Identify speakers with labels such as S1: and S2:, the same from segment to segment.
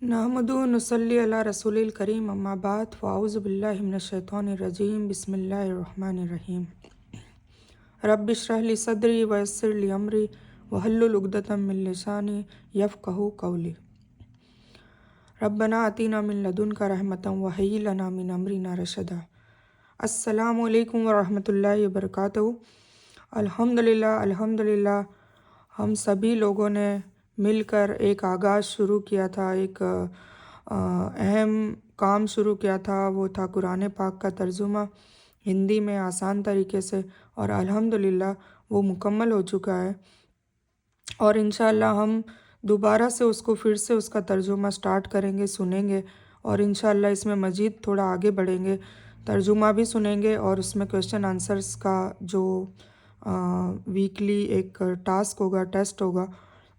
S1: नहमदु नसल्ली अला रसूलिल करीम अम्मा बाद फ़ाऊज़ु बिल्लाहि मिनश शैतानिर रजीम बिस्मिल्लाहिर रहमानिर रहीम रब्बि इश्रह ली सदरी व यस्सिर ली अमरी वहल्लुल उक़दतम मिन लिसानी यफ़क़हू क़ौली रब्बना आतिना मिन लदुनका रहमतन व हय्यि लना मिन अमरिना रशदा। अस्सलामु अलैकुम व रहमतुल्लाहि व बरकातहू। अल्हम्दुलिल्लाह हम सभी लोगों ने मिलकर एक आगाज़ शुरू किया था, एक अहम काम शुरू किया था। वो था कुरान पाक का तर्जुमा हिंदी में आसान तरीके से, और अल्हम्दुलिल्लाह वो मुकम्मल हो चुका है। और इंशाअल्लाह हम दोबारा से उसको फिर से उसका तर्जुमा स्टार्ट करेंगे, सुनेंगे, और इंशाअल्लाह इसमें मज़ीद थोड़ा आगे बढ़ेंगे। तर्जुमा भी सुनेंगे और उसमें क्वेश्चन आंसर्स का जो वीकली एक टास्क होगा, टेस्ट होगा,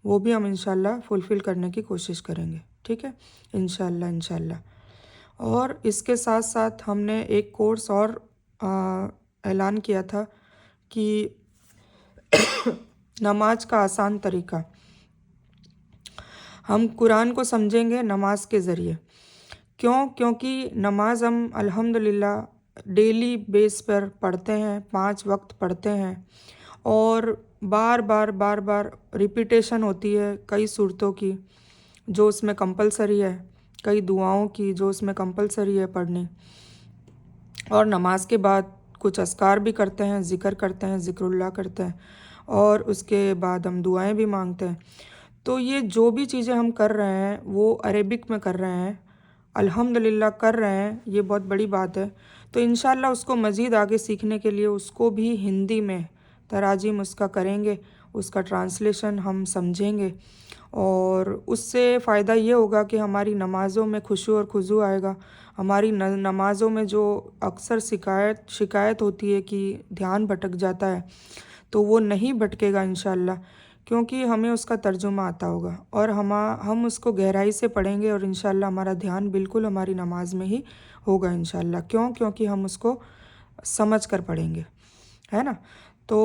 S1: वो भी हम इंशाअल्लाह फुलफ़िल करने की कोशिश करेंगे। ठीक है, इंशाअल्लाह। और इसके साथ साथ हमने एक कोर्स और ऐलान किया था कि नमाज का आसान तरीका। हम कुरान को समझेंगे नमाज के ज़रिए। क्योंकि नमाज हम अल्हम्दुलिल्लाह डेली बेस पर पढ़ते हैं, 5 वक्त पढ़ते हैं, और बार बार रिपीटेशन होती है कई सूरतों की जो उसमें कंपलसरी है, कई दुआओं की जो उसमें कंपलसरी है पढ़नी, और नमाज के बाद कुछ अस्कार भी करते हैं, ज़िक्र करते हैं, ज़िक्रुल्लाह करते हैं, और उसके बाद हम दुआएं भी मांगते हैं। तो ये जो भी चीज़ें हम कर रहे हैं वो अरेबिक में कर रहे हैं, अल्हम्दुलिल्लाह कर रहे हैं, ये बहुत बड़ी बात है। तो इंशाअल्लाह उसको मज़ीद आगे सीखने के लिए उसको भी हिंदी में तराजीम उसका करेंगे, उसका ट्रांसलेशन हम समझेंगे, और उससे फ़ायदा ये होगा कि हमारी नमाज़ों में खुशू और खुजू आएगा। हमारी नमाज़ों में जो अक्सर शिकायत होती है कि ध्यान भटक जाता है, तो वो नहीं भटकेगा इंशाअल्लाह, क्योंकि हमें उसका तर्जुमा आता होगा, और हम उसको गहराई से पढ़ेंगे, और इंशाअल्लाह हमारा ध्यान बिल्कुल हमारी नमाज में ही होगा इंशाअल्लाह। क्योंकि हम उसको समझ कर पढ़ेंगे, है ना। तो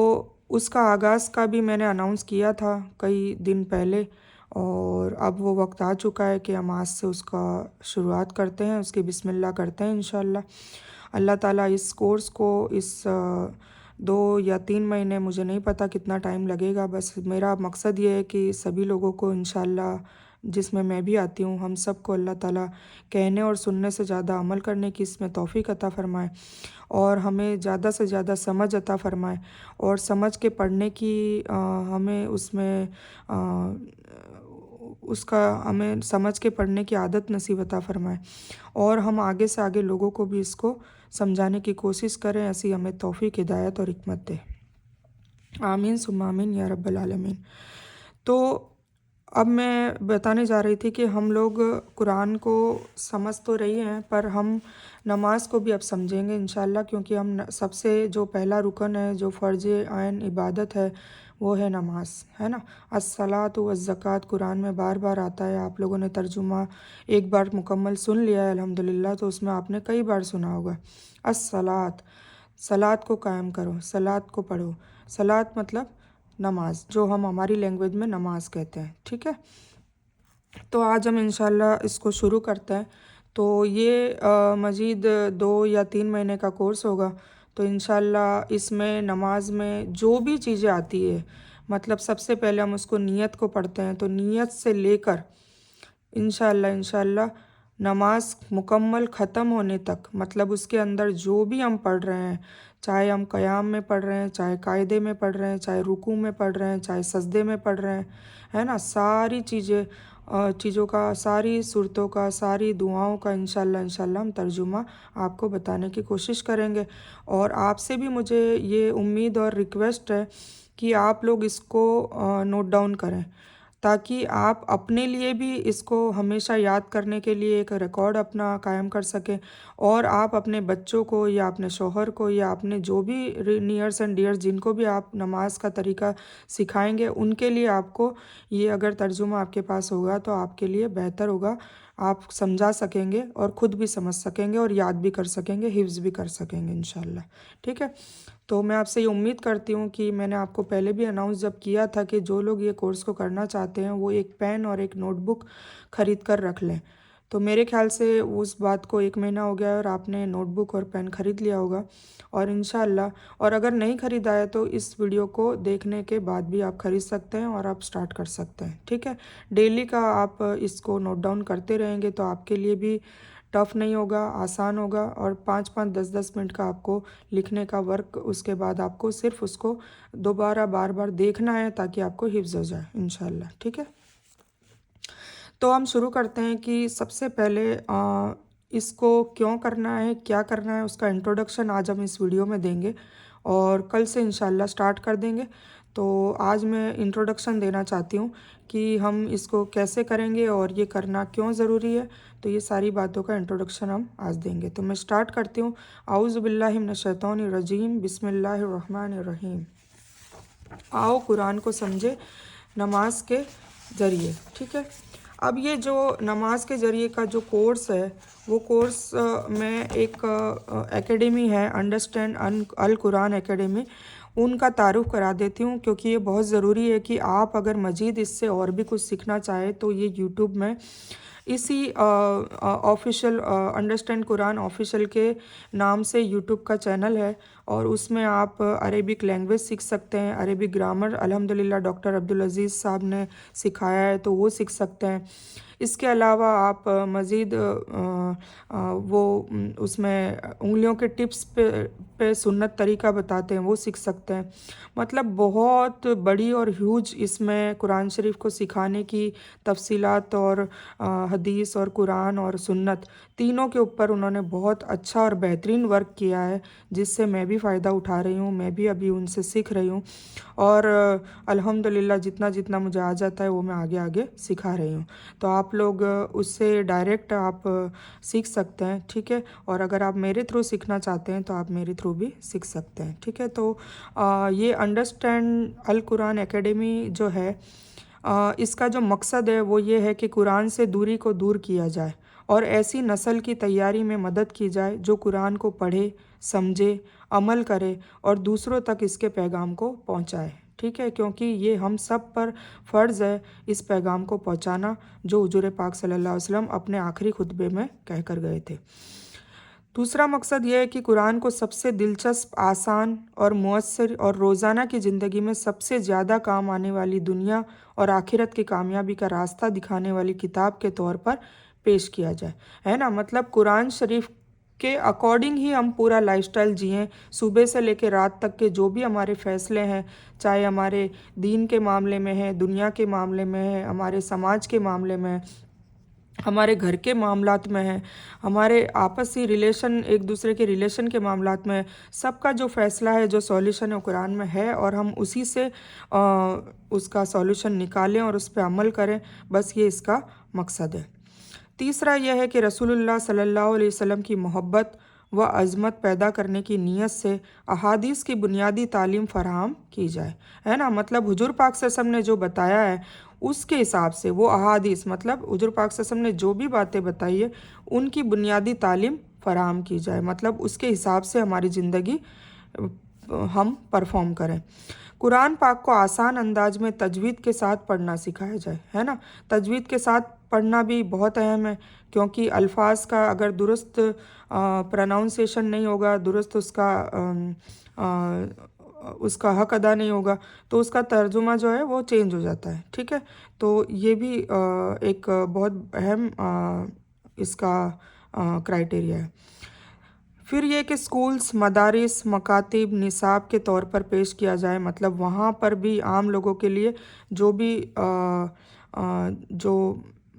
S1: उसका आगाज़ का भी मैंने अनाउंस किया था कई दिन पहले, और अब वो वक्त आ चुका है कि हम आज से उसका शुरुआत करते हैं, उसकी बिस्मिल्लाह करते हैं इंशाअल्लाह। अल्लाह ताला इस कोर्स को इस 2 या 3 महीने, मुझे नहीं पता कितना टाइम लगेगा, बस मेरा मकसद ये है कि सभी लोगों को इंशाअल्लाह, जिसमें मैं भी आती हूँ, हम सब को अल्लाह ताला कहने और सुनने से ज़्यादा अमल करने की इसमें तौफ़ीक अता फ़रमाए, और हमें ज़्यादा से ज़्यादा समझ अता फ़रमाए, और समझ के पढ़ने की हमें उसमें हमें समझ के पढ़ने की आदत नसीब अता फ़रमाए, और हम आगे से आगे लोगों को भी इसको समझाने की कोशिश करें। ऐसी हमें तौफ़ीक, हिदायत और हिकमत दे। आमीन सुम्मा आमीन या रब्बल आलमीन। तो अब मैं बताने जा रही थी कि हम लोग कुरान को समझ तो रही हैं, पर हम नमाज को भी अब समझेंगे इंशाअल्लाह, क्योंकि हम सबसे जो पहला रुकन है, जो फ़र्ज़ आइन इबादत है, वो है नमाज, है ना। अस्सलातु वज़्ज़कात कुरान में बार बार आता है। आप लोगों ने तर्जुमा एक बार मुकम्मल सुन लिया है अल्हम्दुलिल्लाह, तो उसमें आपने कई बार सुना होगा अस्सलात, सलात को कायम करो, सलात को पढ़ो। सलात मतलब नमाज, जो हम हमारी लैंग्वेज में नमाज कहते हैं। ठीक है, तो आज हम इंशाल्लाह इसको शुरू करते हैं। तो ये मज़ीद 2 या 3 महीने का कोर्स होगा। तो इंशाल्लाह इसमें नमाज में जो भी चीज़ें आती है, मतलब सबसे पहले हम उसको नियत को पढ़ते हैं, तो नियत से लेकर इंशाल्लाह नमाज मुकम्मल ख़त्म होने तक, मतलब उसके अंदर जो भी हम पढ़ रहे हैं, चाहे हम क़याम में पढ़ रहे हैं, चाहे कायदे में पढ़ रहे हैं, चाहे रुकू में पढ़ रहे हैं, चाहे सजदे में पढ़ रहे हैं, है ना, सारी चीज़ों का, सारी सूरतों का, सारी दुआओं का इंशाल्लाह हम तर्जुमा आपको बताने की कोशिश करेंगे। और आपसे भी मुझे ये उम्मीद और रिक्वेस्ट है कि आप लोग इसको नोट डाउन करें, ताकि आप अपने लिए भी इसको हमेशा याद करने के लिए एक रिकॉर्ड अपना कायम कर सकें, और आप अपने बच्चों को या अपने शौहर को या अपने जो भी नियर्स एंड डियर्स जिनको भी आप नमाज का तरीका सिखाएंगे, उनके लिए आपको ये अगर तर्जुमा आपके पास होगा तो आपके लिए बेहतर होगा। आप समझा सकेंगे और ख़ुद भी समझ सकेंगे और याद भी कर सकेंगे, हिफ्ज़ भी कर सकेंगे इंशाल्लाह। ठीक है, تو میں آپ سے یہ امید کرتی ہوں کہ میں نے آپ کو پہلے بھی اناؤنس جب کیا تھا کہ جو لوگ یہ کورس کو کرنا چاہتے ہیں وہ ایک پین اور ایک نوٹ بک خرید کر رکھ لیں. تو میرے خیال سے اس بات کو 1 مہینہ ہو گیا ہے اور آپ نے نوٹ بک اور پین خرید لیا ہوگا. اور انشاءاللہ، اور اگر نہیں خریدا ہے تو اس ویڈیو کو دیکھنے کے بعد بھی آپ خرید سکتے ہیں اور آپ سٹارٹ کر سکتے ہیں. ٹھیک ہے، ڈیلی کا آپ اس کو نوٹ ڈاؤن کرتے رہیں گے تو آپ کے لیے بھی ٹف نہیں ہوگا، آسان ہوگا. اور 5-5 10-10 منٹ کا آپ کو لکھنے کا ورک، اس کے بعد آپ کو صرف اس کو دوبارہ بار بار دیکھنا ہے تاکہ آپ کو حفظ ہو جائے انشاءاللہ. ٹھیک ہے، تو ہم شروع کرتے ہیں کہ سب سے پہلے اس کو کیوں کرنا ہے، کیا کرنا ہے، اس کا انٹروڈکشن آج ہم اس ویڈیو میں دیں گے اور کل سے انشاءاللہ سٹارٹ کر دیں گے. تو آج میں انٹروڈکشن دینا چاہتی ہوں کہ ہم اس کو کیسے کریں گے اور یہ کرنا کیوں ضروری ہے. تو یہ ساری باتوں کا انٹروڈکشن ہم آج دیں گے. تو میں سٹارٹ کرتی ہوں. اعوذ باللہ من الشیطان الرجیم، بسم اللہ الرحمن الرحیم. آؤ قرآن کو سمجھے نماز کے ذریعے. ٹھیک ہے، اب یہ جو نماز کے ذریعے کا جو کورس ہے، وہ کورس میں ایک اکیڈمی ہے، انڈرسٹینڈ القرآن اکیڈمی، ان کا تعارف کرا دیتی ہوں کیونکہ یہ بہت ضروری ہے کہ آپ اگر مزید اس سے اور بھی کچھ سیکھنا چاہیں تو یہ یوٹیوب میں اسی آفیشیل انڈرسٹینڈ قرآن آفیشیل کے نام سے یوٹیوب کا چینل ہے اور اس میں آپ عربک لینگویج سیکھ سکتے ہیں. عربک گرامر الحمدللہ ڈاکٹر عبدالعزیز صاحب نے سکھایا ہے تو وہ سیکھ سکتے ہیں. اس کے علاوہ آپ مزید وہ اس میں انگلیوں کے ٹپس پہ سنت طریقہ بتاتے ہیں، وہ سیکھ سکتے ہیں. مطلب بہت بڑی اور ہیوج اس میں قرآن شریف کو سکھانے کی تفصیلات اور حدیث اور قرآن اور سنت تینوں کے اوپر انہوں نے بہت اچھا اور بہترین ورک کیا ہے، جس سے میں بھی فائدہ اٹھا رہی ہوں. میں بھی ابھی ان سے سیکھ رہی ہوں اور الحمدللہ جتنا مجھے آ جاتا ہے وہ میں آگے آگے سکھا رہی ہوں. تو آپ لوگ اس سے ڈائریکٹ آپ سیکھ سکتے ہیں. ٹھیک ہے، اور اگر آپ میرے تھرو سیکھنا چاہتے ہیں تو آپ میرے تھرو بھی سیکھ سکتے ہیں. ٹھیک ہے، تو یہ انڈرسٹینڈ القرآن اکیڈمی جو ہے، اس کا جو مقصد ہے وہ یہ ہے کہ قرآن سے دوری کو دور کیا جائے اور ایسی نسل کی تیاری میں مدد کی جائے جو قرآن کو پڑھے، سمجھے، عمل کرے اور دوسروں تک اس کے پیغام کو پہنچائے. ٹھیک ہے، کیونکہ یہ ہم سب پر فرض ہے اس پیغام کو پہنچانا جو حضور پاک صلی اللہ علیہ وسلم اپنے آخری خطبے میں کہہ کر گئے تھے. دوسرا مقصد یہ ہے کہ قرآن کو سب سے دلچسپ، آسان اور مؤثر اور روزانہ کی زندگی میں سب سے زیادہ کام آنے والی دنیا اور آخرت کی کامیابی کا راستہ دکھانے والی کتاب کے طور پر پیش کیا جائے. ہے نا، مطلب قرآن شریف کے اکارڈنگ ہی ہم پورا لائف سٹائل جئیں. صبح سے لے کے رات تک کے جو بھی ہمارے فیصلے ہیں، چاہے ہمارے دین کے معاملے میں ہیں، دنیا کے معاملے میں ہیں، ہمارے سماج کے معاملے میں، ہمارے گھر کے معاملات میں ہیں، ہمارے آپسی ریلیشن، ایک دوسرے کے ریلیشن کے معاملات میں، سب کا جو فیصلہ ہے، جو سولیوشن ہے قرآن میں ہے اور ہم اسی سے اس کا سولیوشن نکالیں اور اس پہ عمل کریں. بس یہ اس کا مقصد ہے. تیسرا یہ ہے کہ رسول اللہ صلی اللہ علیہ وسلم کی محبت و عظمت پیدا کرنے کی نیت سے احادیث کی بنیادی تعلیم فراہم کی جائے. ہے نا، مطلب حضور پاک صلی اللہ علیہ وسلم نے جو بتایا ہے اس کے حساب سے وہ احادیث، مطلب حضور پاک صلی اللہ علیہ وسلم نے جو بھی باتیں بتائی ہے ان کی بنیادی تعلیم فراہم کی جائے. مطلب اس کے حساب سے ہماری زندگی ہم پرفارم کریں. قرآن پاک کو آسان انداز میں تجوید کے ساتھ پڑھنا سکھایا جائے. ہے نا، تجوید کے ساتھ پڑھنا بھی بہت اہم ہے کیونکہ الفاظ کا اگر درست پروناؤنسیشن نہیں ہوگا، درست اس کا حق ادا نہیں ہوگا تو اس کا ترجمہ جو ہے وہ چینج ہو جاتا ہے. ٹھیک ہے، تو یہ بھی ایک بہت اہم اس کا کرائٹیریا ہے. پھر یہ کہ سکولز، مدارس، مکاتب نصاب کے طور پر پیش کیا جائے. مطلب وہاں پر بھی عام لوگوں کے لیے جو بھی جو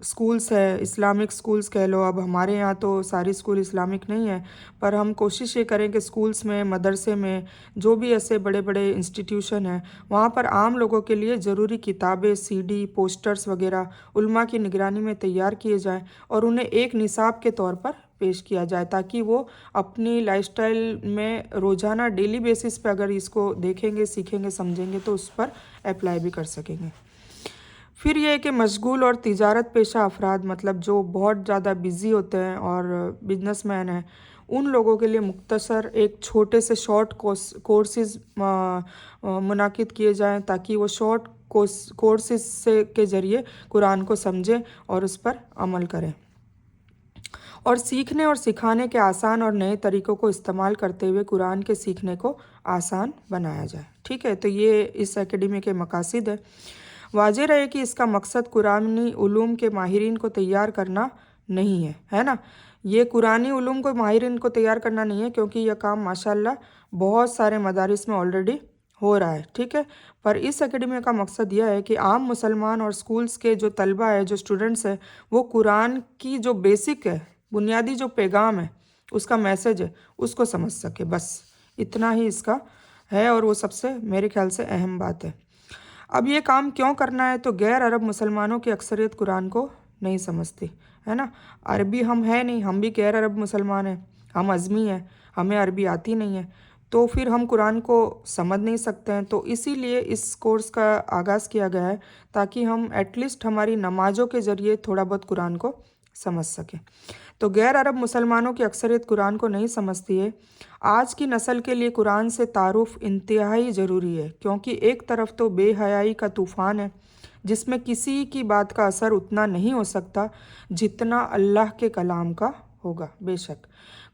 S1: سکولز ہے، اسلامک سکولز کہہ لو. اب ہمارے یہاں تو ساری سکول اسلامک نہیں ہیں، پر ہم کوشش یہ کریں کہ سکولز میں، مدرسے میں، جو بھی ایسے بڑے بڑے انسٹیٹیوشن ہیں وہاں پر عام لوگوں کے لیے ضروری کتابیں، CD، پوسٹرز وغیرہ علماء کی نگرانی میں تیار کیے جائیں اور انہیں ایک نصاب کے طور پر پیش کیا جائے تاکہ وہ اپنی لائف سٹائل میں روزانہ ڈیلی بیسس پہ اگر اس کو دیکھیں گے، سیکھیں گے، سمجھیں گے تو اس پر اپلائی بھی کر سکیں گے. پھر یہ کہ مشغول اور تجارت پیشہ افراد، مطلب جو بہت زیادہ بزی ہوتے ہیں اور بزنس مین ہیں، उन लोगों के लिए मुख्तसर एक छोटे से शॉर्ट कोर्सेज मुनाकिद किए जाएं ताकि वो शॉर्ट कोर्सेज से के ज़रिए कुरान को समझें और उस पर अमल करें, और सीखने और सिखाने के आसान और नए तरीक़ों को इस्तेमाल करते हुए कुरान के सीखने को आसान बनाया जाए। ठीक है, तो ये इस एकेडमी के मकासद है। वाज़ेह रहे कि इसका मकसद कुरानी उलूम के माहिरीन को तैयार करना नहीं है ना। ये कुरानी उलूम को माहिरीन को तैयार करना नहीं है, क्योंकि यह काम माशाल्लाह बहुत सारे मदारिस में ऑलरेडी हो रहा है। ठीक है, पर इस एकेडमी का मकसद यह है कि आम मुसलमान और स्कूल्स के जो तलबा है, जो स्टूडेंट्स हैं, वो कुरान की जो बेसिक है, बुनियादी जो पैगाम है, उसका मैसेज है, उसको समझ सके। बस इतना ही इसका है, और वो सबसे मेरे ख्याल से अहम बात है। अब ये काम क्यों करना है? तो गैर अरब मुसलमानों की अक्सरियत कुरान को नहीं समझती है ना। अरबी हम है नहीं, हम भी गैर अरब मुसलमान हैं, हम अज़मी हैं, हमें अरबी आती नहीं है, तो फिर हम कुरान को समझ नहीं सकते हैं। तो इसीलिए इस कोर्स का आगाज़ किया गया है, ताकि हम एटलीस्ट हमारी नमाज़ों के ज़रिए थोड़ा बहुत कुरान को समझ सकें। तो गैर अरब मुसलमानों की अक्सरियत कुरान को नहीं समझती है। आज की नस्ल के लिए कुरान से तारुफ इंतहाई ज़रूरी है, क्योंकि एक तरफ तो बेहयाई का तूफ़ान है, जिसमें किसी की बात का असर उतना नहीं हो सकता जितना अल्लाह के कलाम का होगा। बेशक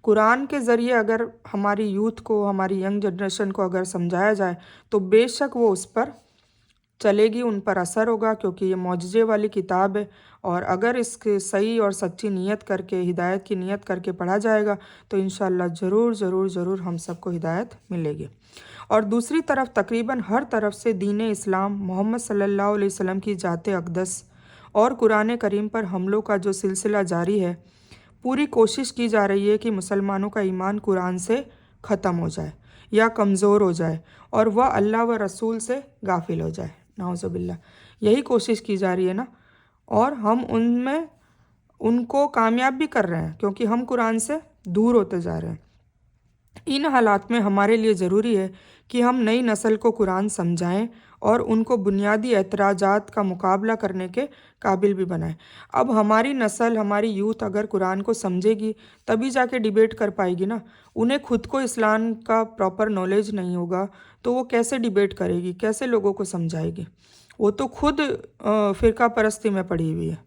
S1: कुरान के ज़रिए अगर हमारी यूथ को, हमारी यंग जनरेशन को अगर समझाया जाए, तो बेशक वो उस पर चलेगी, उन पर असर होगा, क्योंकि ये मौजज़े वाली किताब है। और अगर इसके सही और सच्ची नीयत करके, हिदायत की नीयत करके पढ़ा जाएगा, तो इंशाअल्लाह ज़रूर ज़रूर ज़रूर हम सबको हिदायत मिलेगी। और दूसरी तरफ तकरीबन हर तरफ से दीन इस्लाम, मोहम्मद सल्लल्लाहु अलैहि वसल्लम की जाते अक़दस और कुरान करीम पर हमलों का जो सिलसिला जारी है, पूरी कोशिश की जा रही है कि मुसलमानों का ईमान कुरान से ख़त्म हो जाए या कमज़ोर हो जाए, और वह अल्लाह व रसूल से गाफिल हो जाए। नाउज़ुबिल्लाह, यही कोशिश की जा रही है ना, और हम उनमें उनको कामयाब भी कर रहे हैं, क्योंकि हम कुरान से दूर होते जा रहे हैं। इन हालात में हमारे लिए ज़रूरी है कि हम नई नस्ल को कुरान समझाएं और उनको बुनियादी एतराज़ात का मुकाबला करने के काबिल भी बनाएं। अब हमारी नस्ल, हमारी यूथ अगर कुरान को समझेगी तभी जाके डिबेट कर पाएगी ना। उन्हें खुद को इस्लाम का प्रॉपर नॉलेज नहीं होगा, तो वो कैसे डिबेट करेगी, कैसे लोगों को समझाएगी? वो तो खुद फ़िरका परस्ती में पड़ी हुई है।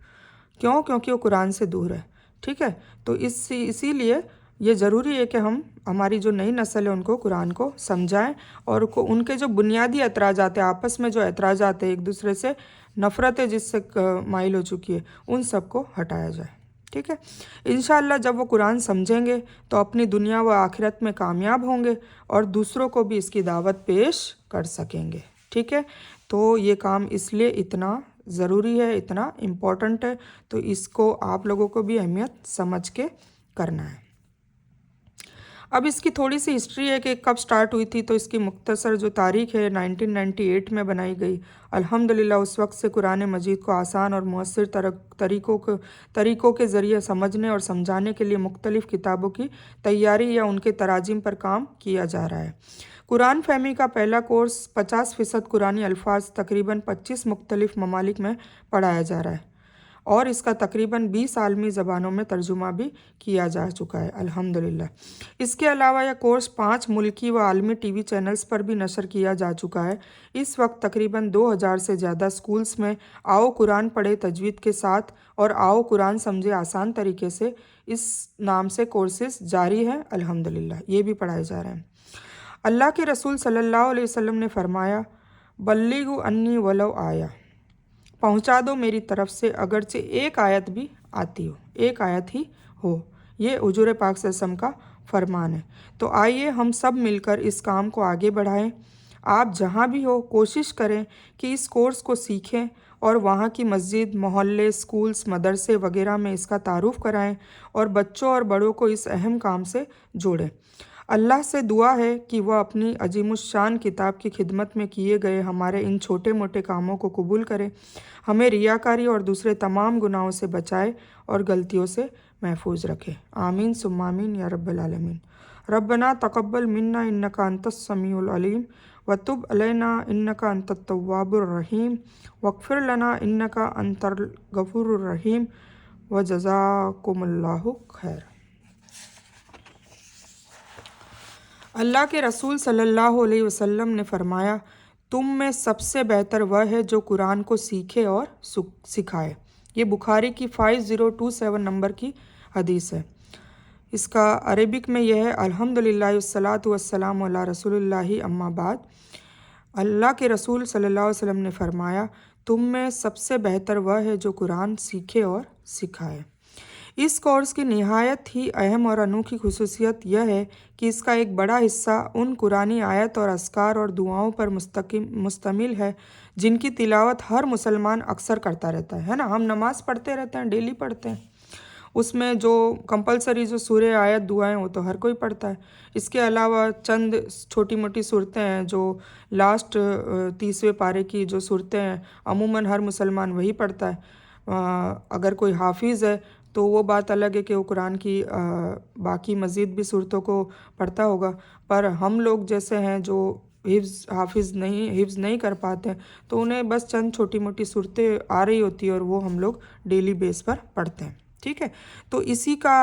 S1: क्यों? क्योंकि वो कुरान से दूर है। ठीक है, तो इसीलिए ये ज़रूरी है कि हम हमारी जो नई नस्ल है उनको कुरान को समझाएं, और उनके जो बुनियादी एतराज़ात है, आपस में जो एतराज़ात है, एक दूसरे से नफ़रत है जिससे माइल हो चुकी है, उन सब को हटाया जाए। ठीक है, इंशाअल्लाह जब वो कुरान समझेंगे तो अपनी दुनिया व आखिरत में कामयाब होंगे और दूसरों को भी इसकी दावत पेश कर सकेंगे। ठीक है, तो ये काम इसलिए इतना ज़रूरी है, इतना इम्पोर्टेंट है, तो इसको आप लोगों को भी अहमियत समझ के करना है। अब इसकी थोड़ी सी हिस्ट्री है कि कब स्टार्ट हुई थी। तो इसकी मुख्तसर जो तारीख़ है 1998 में बनाई गई। अल्हम्दुलिल्लाह उस वक्त से कुरान मजीद को आसान और मुअस्सिर तरीक़ों के ज़रिए समझने और समझाने के लिए मुख्तलिफ़ किताबों की तैयारी या उनके तराजिम पर काम किया जा रहा है। कुरान फहमी का पहला कोर्स 50% कुरानी अल्फाज तकरीबन 25 मुख्तलिफ़ ममालिक में पढ़ाया जा रहा है, और इसका तकरीबन 20 आलमी ज़बानों में तर्जुमा भी किया जा चुका है अल्हम्दुलिल्लाह। इसके अलावा यह कोर्स 5 मुल्की व आलमी टीवी चैनल्स पर भी नशर किया जा चुका है। इस वक्त तकरीबन 2000 से ज़्यादा स्कूल्स में आओ कुरान पढ़े तजवीद के साथ और आओ कुरान समझे आसान तरीके से, इस नाम से कोर्सेज जारी है अल्हम्दुलिल्लाह, ये भी पढ़ाए जा रहे हैं। अल्लाह के रसूल सल्लल्लाहु अलैहि वसल्लम ने फरमाया, बल्लिगु अन्नी वलो आया, पहुँचा दो मेरी तरफ से अगरचे एक आयत भी आती हो, एक आयत ही हो। ये हुजूर पाक सल्लल्लाहु अलैहि वसल्लम का फरमान है। तो आइए हम सब मिलकर इस काम को आगे बढ़ाएं। आप जहाँ भी हो कोशिश करें कि इस कोर्स को सीखें और वहाँ की मस्जिद, मोहल्ले, स्कूल्स, मदरसे वगैरह में इसका तारुफ कराएं और बच्चों और बड़ों को इस अहम काम से जोड़ें। अल्लाह से दुआ है कि वह अपनी अजीमुश्शान किताब की खिदमत में किए गए हमारे इन छोटे मोटे कामों को कबूल करे, हमें रियाकारी और दूसरे तमाम गुनाहों से बचाए और गलतियों से महफूज रखे। आमीन सुम्मा आमीन या रब्बल आलमीन। रब्बना तक़ब्बल मिन्ना इन्नका अंतस समीउल अलीम व तुब अलैना इन्नका अंतत तव्वाबुर रहीम वग़फ़िर लना इन्नका अंतल गफ़ूरुर रहीम व जज़ाकुमुल्लाहु खैर। اللہ کے رسول صلی اللہ علیہ وسلم نے فرمایا، تم میں سب سے بہتر وہ ہے جو قرآن کو سیکھے اور سکھائے۔ یہ بخاری کی 5027 نمبر کی حدیث ہے۔ اس کا عربک میں یہ ہے، الحمدللہ والصلاۃ والسلام علی رسول اللہ اما بعد۔ اللہ کے رسول صلی اللہ علیہ وسلم نے فرمایا، تم میں سب سے بہتر وہ ہے جو قرآن سیکھے اور سکھائے۔ اس کورس کی نہایت ہی اہم اور انوکھی خصوصیت یہ ہے کہ اس کا ایک بڑا حصہ ان قرآنی آیت اور اذکار اور دعاؤں پر مشتمل ہے جن کی تلاوت ہر مسلمان اکثر کرتا رہتا ہے نا۔ ہم نماز پڑھتے رہتے ہیں، ڈیلی پڑھتے ہیں، اس میں جو کمپلسری جو سورہ آیت دعائیں وہ تو ہر کوئی پڑھتا ہے۔ اس کے علاوہ چند چھوٹی موٹی صورتیں ہیں جو لاسٹ 30ویں پارے کی جو صورتیں ہیں، عموماً ہر مسلمان وہی پڑھتا ہے۔ اگر کوئی حافظ ہے تو وہ بات الگ ہے کہ وہ قرآن کی باقی مزید بھی صورتوں کو پڑھتا ہوگا، پر ہم لوگ جیسے ہیں جو حفظ نہیں کر پاتے تو انہیں بس چند چھوٹی موٹی صورتیں آ رہی ہوتی ہیں اور وہ ہم لوگ ڈیلی بیس پر پڑھتے ہیں، ٹھیک ہے۔ تو اسی کا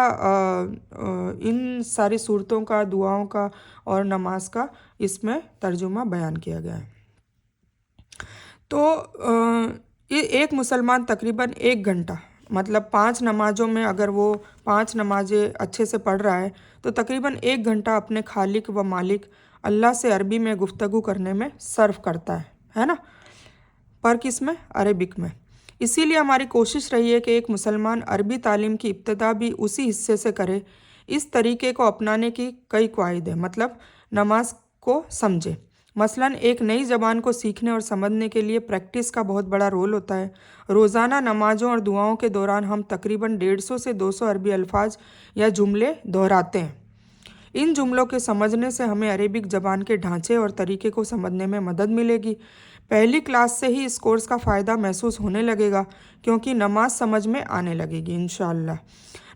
S1: ان ساری صورتوں کا، دعاؤں کا اور نماز کا اس میں ترجمہ بیان کیا گیا ہے۔ تو ایک مسلمان تقریباً 1 گھنٹہ، مطلب 5 نمازوں میں اگر وہ 5 نمازیں اچھے سے پڑھ رہا ہے تو تقریباً 1 گھنٹہ اپنے خالق و مالک اللہ سے عربی میں گفتگو کرنے میں صرف کرتا ہے نا، پر کس میں؟ عربک میں۔ اسی لیے ہماری کوشش رہی ہے کہ ایک مسلمان عربی تعلیم کی ابتدا بھی اسی حصے سے کرے۔ اس طریقے کو اپنانے کی کئی قواعد ہیں، مطلب نماز کو سمجھے۔ مثلاً ایک نئی زبان کو سیکھنے اور سمجھنے کے لیے پریکٹس کا بہت بڑا رول ہوتا ہے۔ روزانہ نمازوں اور دعاؤں کے دوران ہم تقریباً 150 سے 200 عربی الفاظ یا جملے دہراتے ہیں۔ ان جملوں کے سمجھنے سے ہمیں عربک زبان کے ڈھانچے اور طریقے کو سمجھنے میں مدد ملے گی۔ پہلی کلاس سے ہی اس کورس کا فائدہ محسوس ہونے لگے گا کیونکہ نماز سمجھ میں آنے لگے گی انشاءاللہ۔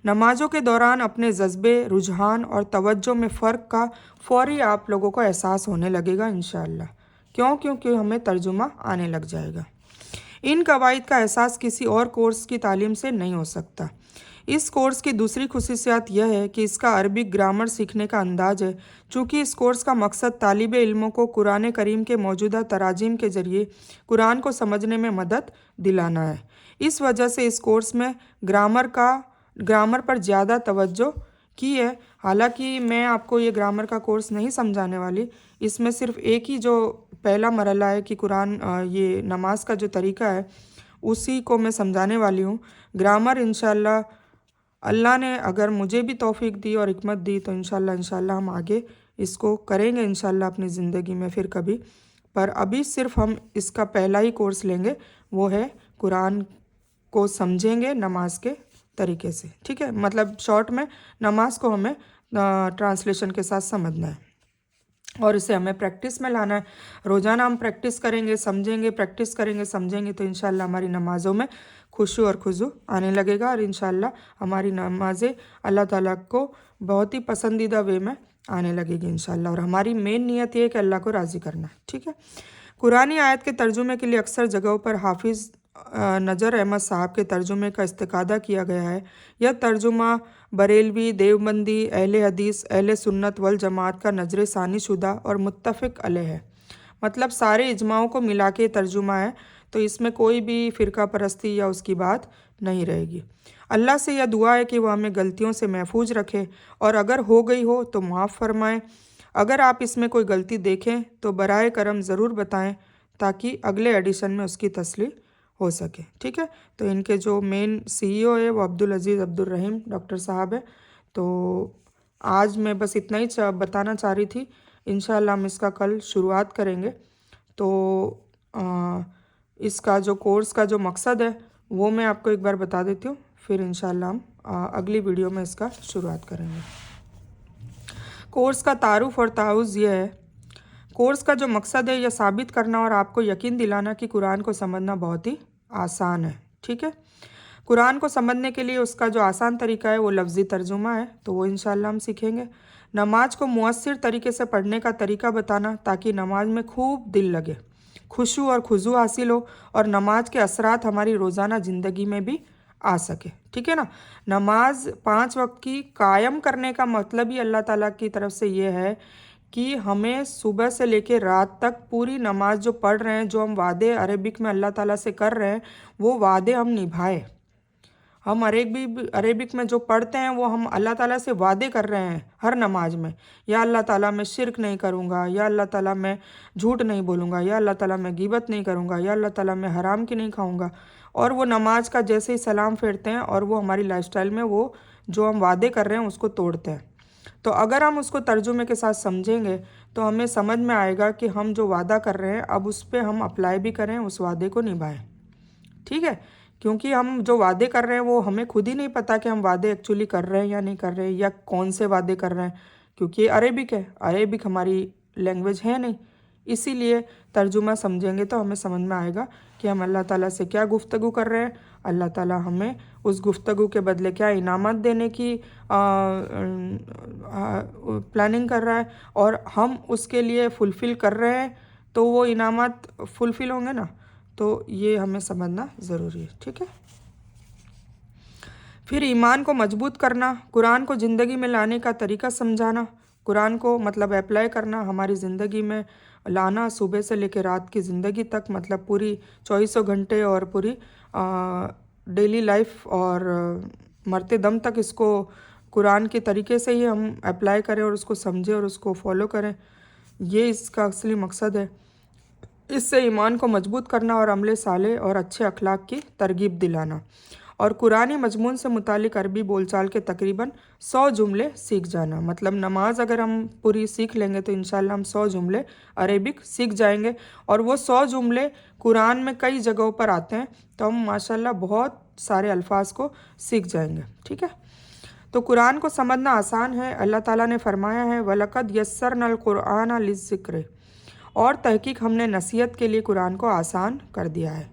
S1: نمازوں کے دوران اپنے جذبے، رجحان اور توجہ میں فرق کا فوری آپ لوگوں کو احساس ہونے لگے گا انشاءاللہ۔ کیونکہ ہمیں ترجمہ آنے لگ جائے گا۔ ان قواعد کا احساس کسی اور کورس کی تعلیم سے نہیں ہو سکتا۔ اس کورس کی دوسری خصوصیت یہ ہے کہ اس کا عربک گرامر سیکھنے کا انداز ہے۔ چونکہ اس کورس کا مقصد طالب علموں کو قرآن کریم کے موجودہ تراجم کے ذریعے قرآن کو سمجھنے میں مدد دلانا ہے، اس وجہ سے اس کورس میں گرامر پر زیادہ توجہ کی ہے۔ حالانکہ میں آپ کو یہ گرامر کا کورس نہیں سمجھانے والی، اس میں صرف ایک ہی جو پہلا مرحلہ ہے کہ قرآن یہ نماز کا جو طریقہ ہے اسی کو میں سمجھانے والی ہوں۔ گرامر انشاءاللہ اللہ نے اگر مجھے بھی توفیق دی اور حکمت دی تو انشاءاللہ ہم آگے اس کو کریں گے انشاءاللہ اپنی زندگی میں پھر کبھی، پر ابھی صرف ہم اس کا پہلا ہی کورس لیں گے، وہ ہے قرآن کو سمجھیں گے نماز کے طریقے سے، ٹھیک ہے۔ مطلب شارٹ میں نماز کو ہمیں ٹرانسلیشن کے ساتھ سمجھنا ہے اور اسے ہمیں پریکٹس میں لانا ہے۔ روزانہ ہم پریکٹس کریں گے، سمجھیں گے، پریکٹس کریں گے، سمجھیں گے تو انشاءاللہ ہماری نمازوں میں خشوع اور خضوع آنے لگے گا اور انشاءاللہ ہماری نمازیں اللہ تعالیٰ کو بہت ہی پسندیدہ وے میں آنے لگے گی انشاءاللہ، اور ہماری مین نیت یہ ہے کہ اللہ کو راضی کرنا ہے، ٹھیک ہے۔ قرآنی آیت کے ترجمے کے لیے اکثر جگہوں پر حافظ نجر احمد صاحب کے ترجمے کا استفادہ کیا گیا ہے۔ یہ ترجمہ بریلوی، دیوبندی، اہل حدیث، اہل سنت والجماعت کا نظر ثانی شدہ اور متفق علیہ ہے، مطلب سارے اجماعوں کو ملا کے ترجمہ ہے، تو اس میں کوئی بھی فرقہ پرستی یا اس کی بات نہیں رہے گی۔ اللہ سے یہ دعا ہے کہ وہ ہمیں غلطیوں سے محفوظ رکھے اور اگر ہو گئی ہو تو معاف فرمائے۔ اگر آپ اس میں کوئی غلطی دیکھیں تو برائے کرم ضرور بتائیں تاکہ اگلے ایڈیشن میں اس کی تصحیح ہو سکے، ٹھیک ہے۔ تو ان کے جو مین CEO ہے وہ عبدالعزیز عبدالرحیم ڈاکٹر صاحب ہے۔ تو آج میں بس اتنا ہی بتانا چاہ رہی تھی، انشاءاللہ ہم اس کا کل شروعات کریں گے۔ تو اس کا جو کورس کا جو مقصد ہے وہ میں آپ کو ایک بار بتا دیتی ہوں، پھر انشاءاللہ ہم اگلی ویڈیو میں اس کا شروعات کریں گے۔ کورس کا تعارف اور تعاوض یہ ہے، کورس کا جو مقصد ہے یہ ثابت کرنا اور آپ کو یقین دلانا کہ قرآن کو سمجھنا بہت ہی آسان ہے، ٹھیک ہے۔ قرآن کو سمجھنے کے لیے اس کا جو آسان طریقہ ہے وہ لفظی ترجمہ ہے، تو وہ انشاءاللہ ہم سیکھیں گے۔ نماز کو مؤثر طریقے سے پڑھنے کا طریقہ بتانا تاکہ نماز میں خوب دل لگے، خشوع اور خضوع حاصل ہو اور نماز کے اثرات ہماری روزانہ زندگی میں بھی آ سکے، ٹھیک ہے نا۔ نماز 5 وقت کی قائم کرنے کا مطلب ہی اللہ تعالیٰ کی طرف سے یہ ہے कि हमें सुबह से लेकर रात तक पूरी नमाज जो पढ़ रहे हैं, जो हम वादे अरेबिक में अल्लाह ताला से कर रहे हैं, वो वादे हम निभाए। हम अरेबिक में जो पढ़ते हैं वो हम अल्लाह ताला से वादे कर रहे हैं हर नमाज में। या अल्लाह ताला मैं शिरक नहीं करूँगा, या अल्लाह ताला मैं झूठ नहीं बोलूँगा, या अल्लाह ताला मैं गीबत नहीं करूँगा, या अल्लाह ताला मैं हराम की नहीं खाऊँगा। और वो नमाज का जैसे ही सलाम फेरते हैं और वो हमारी लाइफस्टाइल में वो जो हम वादे कर रहे हैं उसको तोड़ते हैं। तो अगर हम उसको तर्जुमे के साथ समझेंगे तो हमें समझ में आएगा कि हम जो वादा कर रहे हैं अब उस पर हम अप्लाई भी करें, उस वादे को निभाएं। ठीक है, क्योंकि हम जो वादे कर रहे हैं वो हमें खुद ही नहीं पता कि हम वादे एक्चुअली कर रहे हैं या नहीं कर रहे हैं, या कौन से वादे कर रहे हैं, क्योंकि अरेबिक है, अरेबिक हमारी लैंग्वेज है नहीं। इसीलिए तर्जुमा समझेंगे तो हमें समझ में आएगा कि हम अल्लाह ताला से क्या गुफ्तगू कर रहे हैं, अल्लाह ताला हमें उस गुफ्तगू के बदले क्या इनामत देने की प्लानिंग कर रहा है, और हम उसके लिए फुलफ़िल कर रहे हैं तो वो इनामत फुलफ़िल होंगे ना। तो ये हमें समझना ज़रूरी है। ठीक है, फिर ईमान को मजबूत करना, कुरान को ज़िंदगी में लाने का तरीका समझाना। कुरान को मतलब अप्लाई करना, हमारी ज़िंदगी में लाना, सुबह से लेकर रात की ज़िंदगी तक, मतलब पूरी 24 घंटे और पूरी डेली लाइफ और मरते दम तक इसको कुरान के तरीके से ही हम अप्लाई करें और उसको समझें और उसको फॉलो करें। ये इसका असली मकसद है। इससे ईमान को मजबूत करना और अमले साले और अच्छे अखलाक की तरगीब दिलाना, और कुरानी मजमून से मुतालिक अरबी बोलचाल के तकरीबन 100 जुमले सीख जाना। मतलब नमाज अगर हम पूरी सीख लेंगे तो इंशाल्लाह हम 100 जुमले अरेबिक सीख जाएंगे, और वो 100 जुमले कुरान में कई जगहों पर आते हैं, तो हम माशाल्लाह बहुत सारे अल्फाज को सीख जाएंगे। ठीक है, तो कुरान को समझना आसान है। अल्लाह ताला ने फरमाया है वलक़द यस्सरनल कुरआन लिज़्ज़िक्र, और तहकीक हमने नसीहत के लिए कुरान को आसान कर दिया है।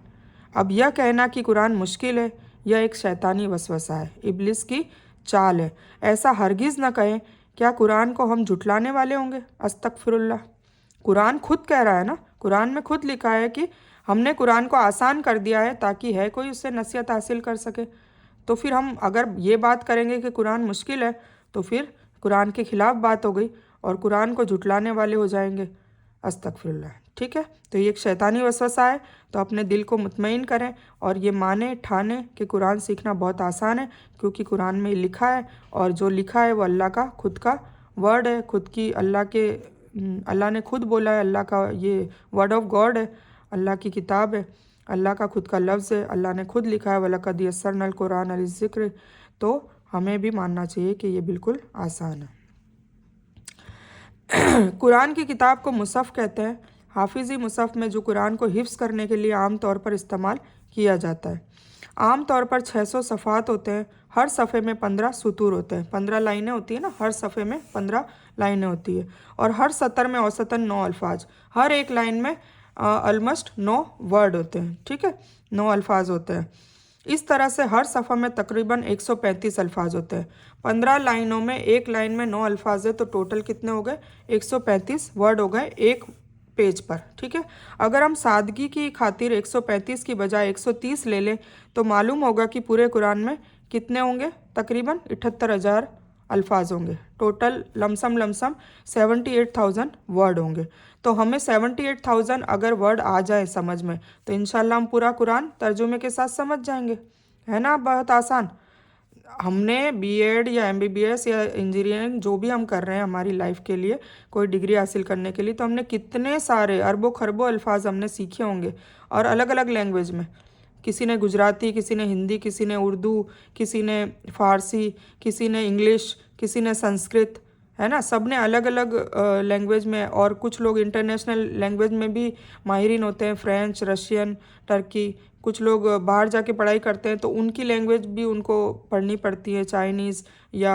S1: अब यह कहना कि कुरान मुश्किल है यह एक शैतानी वसवसा है, इब्लिस की चाल है। ऐसा हरगिज़ न कहें, क्या कुरान को हम झुटलाने वाले होंगे? अस्तगफिरुल्लाह। कुरान खुद कह रहा है ना, कुरान में खुद लिखा है कि हमने कुरान को आसान कर दिया है ताकि है कोई उससे नसीहत हासिल कर सके। तो फिर हम अगर ये बात करेंगे कि कुरान मुश्किल है तो फिर कुरान के खिलाफ बात हो गई और कुरान को झुटलाने वाले हो जाएंगे। अस्तगफिरुल्लाह। ठीक है, तो ये एक शैतानी वसवसा है। तो अपने दिल को मुतमईन करें और ये माने ठाने कि कुरान सीखना बहुत आसान है, क्योंकि कुरान में लिखा है, और जो लिखा है वो अल्लाह का खुद का वर्ड है, खुद की अल्लाह ने खुद बोला है, अल्लाह का ये वर्ड ऑफ गॉड है, अल्लाह की किताब है, अल्लाह का खुद का लफ्ज़ है, अल्लाह ने खुद लिखा है वलक़द यस्सरनल कुरान लिज़्ज़िक्र। तो हमें भी मानना चाहिए कि ये बिल्कुल आसान है। कुरान की किताब को मुसफ़ कहते हैं। हाफिज़ी मुसफ़ में जो कुरान को हिफ्ज़ करने के लिए आम तौर पर इस्तेमाल किया जाता है। आम तौर पर 600 सफ़ात होते हैं। हर सफ़े में 15 सुतूर होते हैं, 15 लाइनें होती है ना, हर सफ़े में 15 लाइनें होती है, और हर सतर में औसतन 9 अल्फाज, हर एक लाइन में ऑलमोस्ट 9 वर्ड होते हैं। ठीक है, 9 अल्फाज होते हैं। इस तरह से हर सफ़ा में तकरीबन 135 अल्फाज होते हैं। 15 लाइनों में एक लाइन में 9 अल्फाज है, तो टोटल कितने हो गए? 135 वर्ड हो गए एक पेज पर। ठीक है, अगर हम सादगी की खातिर 135 की बजाय 130 ले लें तो मालूम होगा कि पूरे कुरान में कितने होंगे? तकरीबन 78,000 अल्फाज होंगे। टोटल लमसम 78,000 वर्ड होंगे। तो हमें 78,000 अगर वर्ड आ जाए समझ में तो इंशाल्लाह हम पूरा कुरान तर्जुमे के साथ समझ जाएंगे। है ना, बहुत आसान। हमने बीएड या एमबीबीएस या इंजीनियरिंग जो भी हम कर रहे हैं हमारी लाइफ के लिए, कोई डिग्री हासिल करने के लिए, तो हमने कितने सारे अरबों खरबों अल्फाज हमने सीखे होंगे, और अलग अलग लैंग्वेज में। किसी ने गुजराती, किसी ने हिंदी, किसी ने उर्दू, किसी ने फ़ारसी, किसी ने इंग्लिश, किसी ने संस्कृत, है ना, सब ने अलग अलग लैंग्वेज में। और कुछ लोग इंटरनेशनल लैंग्वेज में भी माहिरीन होते हैं, फ्रेंच, रशियन, टर्की। कुछ लोग बाहर जाके पढ़ाई करते हैं तो उनकी लैंग्वेज भी उनको पढ़नी पड़ती है, चाइनीज़ या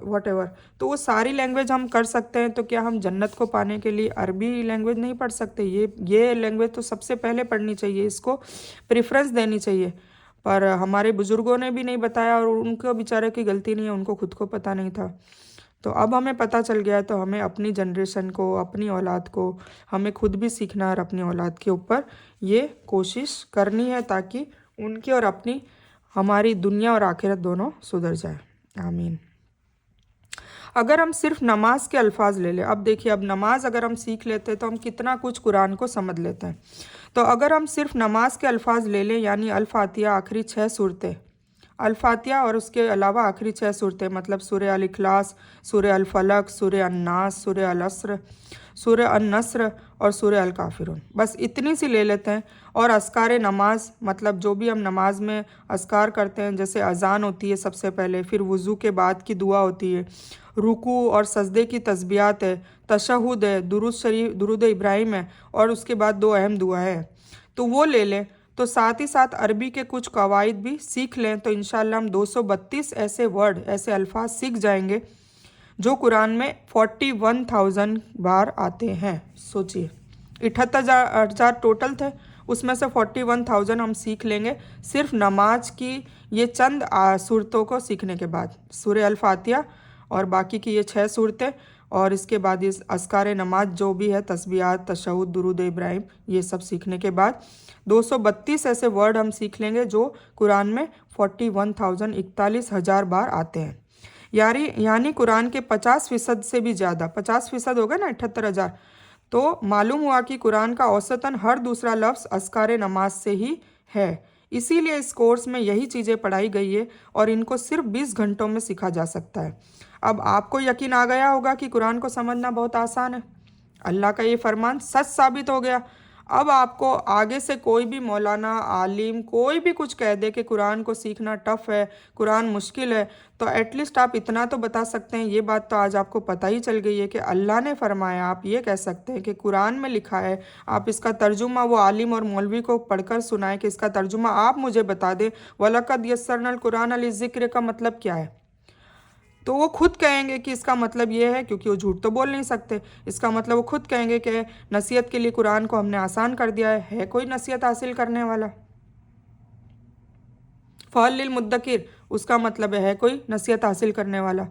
S1: व्हाटएवर। तो वो सारी लैंग्वेज हम कर सकते हैं। तो क्या हम जन्नत को पाने के लिए अरबी लैंग्वेज नहीं पढ़ सकते? ये लैंग्वेज तो सबसे पहले पढ़नी चाहिए, इसको प्रेफरेंस देनी चाहिए। पर हमारे बुज़ुर्गों ने भी नहीं बताया, और उनको बेचारे की गलती नहीं है, उनको खुद को पता नहीं था। तो अब हमें पता चल गया, तो हमें अपनी जनरेशन को, अपनी औलाद को, हमें खुद भी सीखना है और अपनी औलाद के ऊपर ये कोशिश करनी है ताकि उनकी और अपनी, हमारी दुनिया और आखिरत दोनों सुधर जाए। आमीन। अगर हम सिर्फ नमाज के अल्फाज ले लें, अब देखिए, अब नमाज अगर हम सीख लेते हैं तो हम कितना कुछ कुरान को समझ लेते हैं। तो अगर हम सिर्फ नमाज के अल्फाज ले लें, यानी अल-फातिहा आखिरी 6 सूरतें, अल-फातिहा और उसके अलावा आखिरी 6 सूरतें, मतलब सूरह अल-इखलास, सूरह अल-फलक, सूरह अन-नास, सूरह अल-असर, सूरह अन-नस्र और सूरह अल-काफिरून, बस इतनी सी ले लेते हैं। और अस्कार नमाज, मतलब जो भी हम नमाज में अस्कार करते हैं, जैसे अज़ान होती है सबसे पहले, फिर वज़ू के बाद की दुआ होती है, रुकू और सजदे की तस्बीहात है, तशहुद है, दुरूद शरीफ, दुरूद इब्राहिम है, और उसके बाद 2 अहम दुआएं हैं, तो वो ले लें। तो साथ ही साथ अरबी के कुछ कवायद भी सीख लें, तो इंशाल्लाह हम 232 ऐसे वर्ड, ऐसे अल्फाज सीख जाएंगे जो कुरान में 41,000 बार आते हैं। सोचिए, 78,000 टोटल थे, उसमें से 41,000 हम सीख लेंगे सिर्फ नमाज की ये चंद सूरतों को सीखने के बाद, सूरह अल-फातिहा और बाकी की ये 6 सूरतें, और इसके बाद इस अस्कार नमाज जो भी है, तस्बीहात, तशहुद, दुरूद इब्राहिम, ये सब सीखने के बाद 232 ऐसे वर्ड हम सीख लेंगे जो कुरान में 41,000, 41,000 बार आते हैं। यानी कुरान के 50% से भी ज़्यादा, 50% होगा ना 78,000, तो मालूम हुआ कि कुरान का औसतन हर दूसरा लफ्ज़ अस्कार नमाज से ही है। इसीलिए इस कोर्स में यही चीज़ें पढ़ाई गई है और इनको सिर्फ 20 घंटों में सीखा जा सकता है। अब आपको यकीन आ गया होगा कि कुरान को समझना बहुत आसान है। अल्लाह का ये फरमान सच साबित हो गया। अब आपको आगे से कोई भी मौलाना, आलिम, कोई भी कुछ कह दे कि कुरान को सीखना टफ है, कुरान मुश्किल है, तो एटलीस्ट आप इतना तो बता सकते हैं, ये बात तो आज आपको पता ही चल गई है कि अल्लाह ने फरमाया। आप ये कह सकते हैं कि कुरान में लिखा है, आप इसका तर्जुमा वो आलिम और मौलवी को पढ़कर सुनाए कि इसका तर्जुमा आप मुझे बता दें, वलक़द यस्सरनल कुरान लिज़्ज़िक्र का मतलब क्या है। तो वो खुद कहेंगे कि इसका मतलब ये है, क्योंकि वो झूठ तो बोल नहीं सकते, इसका मतलब वो खुद कहेंगे कि नसीहत के लिए कुरान को हमने आसान कर दिया है कोई नसीहत हासिल करने वाला। फ़अल लिल मुद्दकिर, उसका मतलब है कोई नसीहत हासिल करने वाला।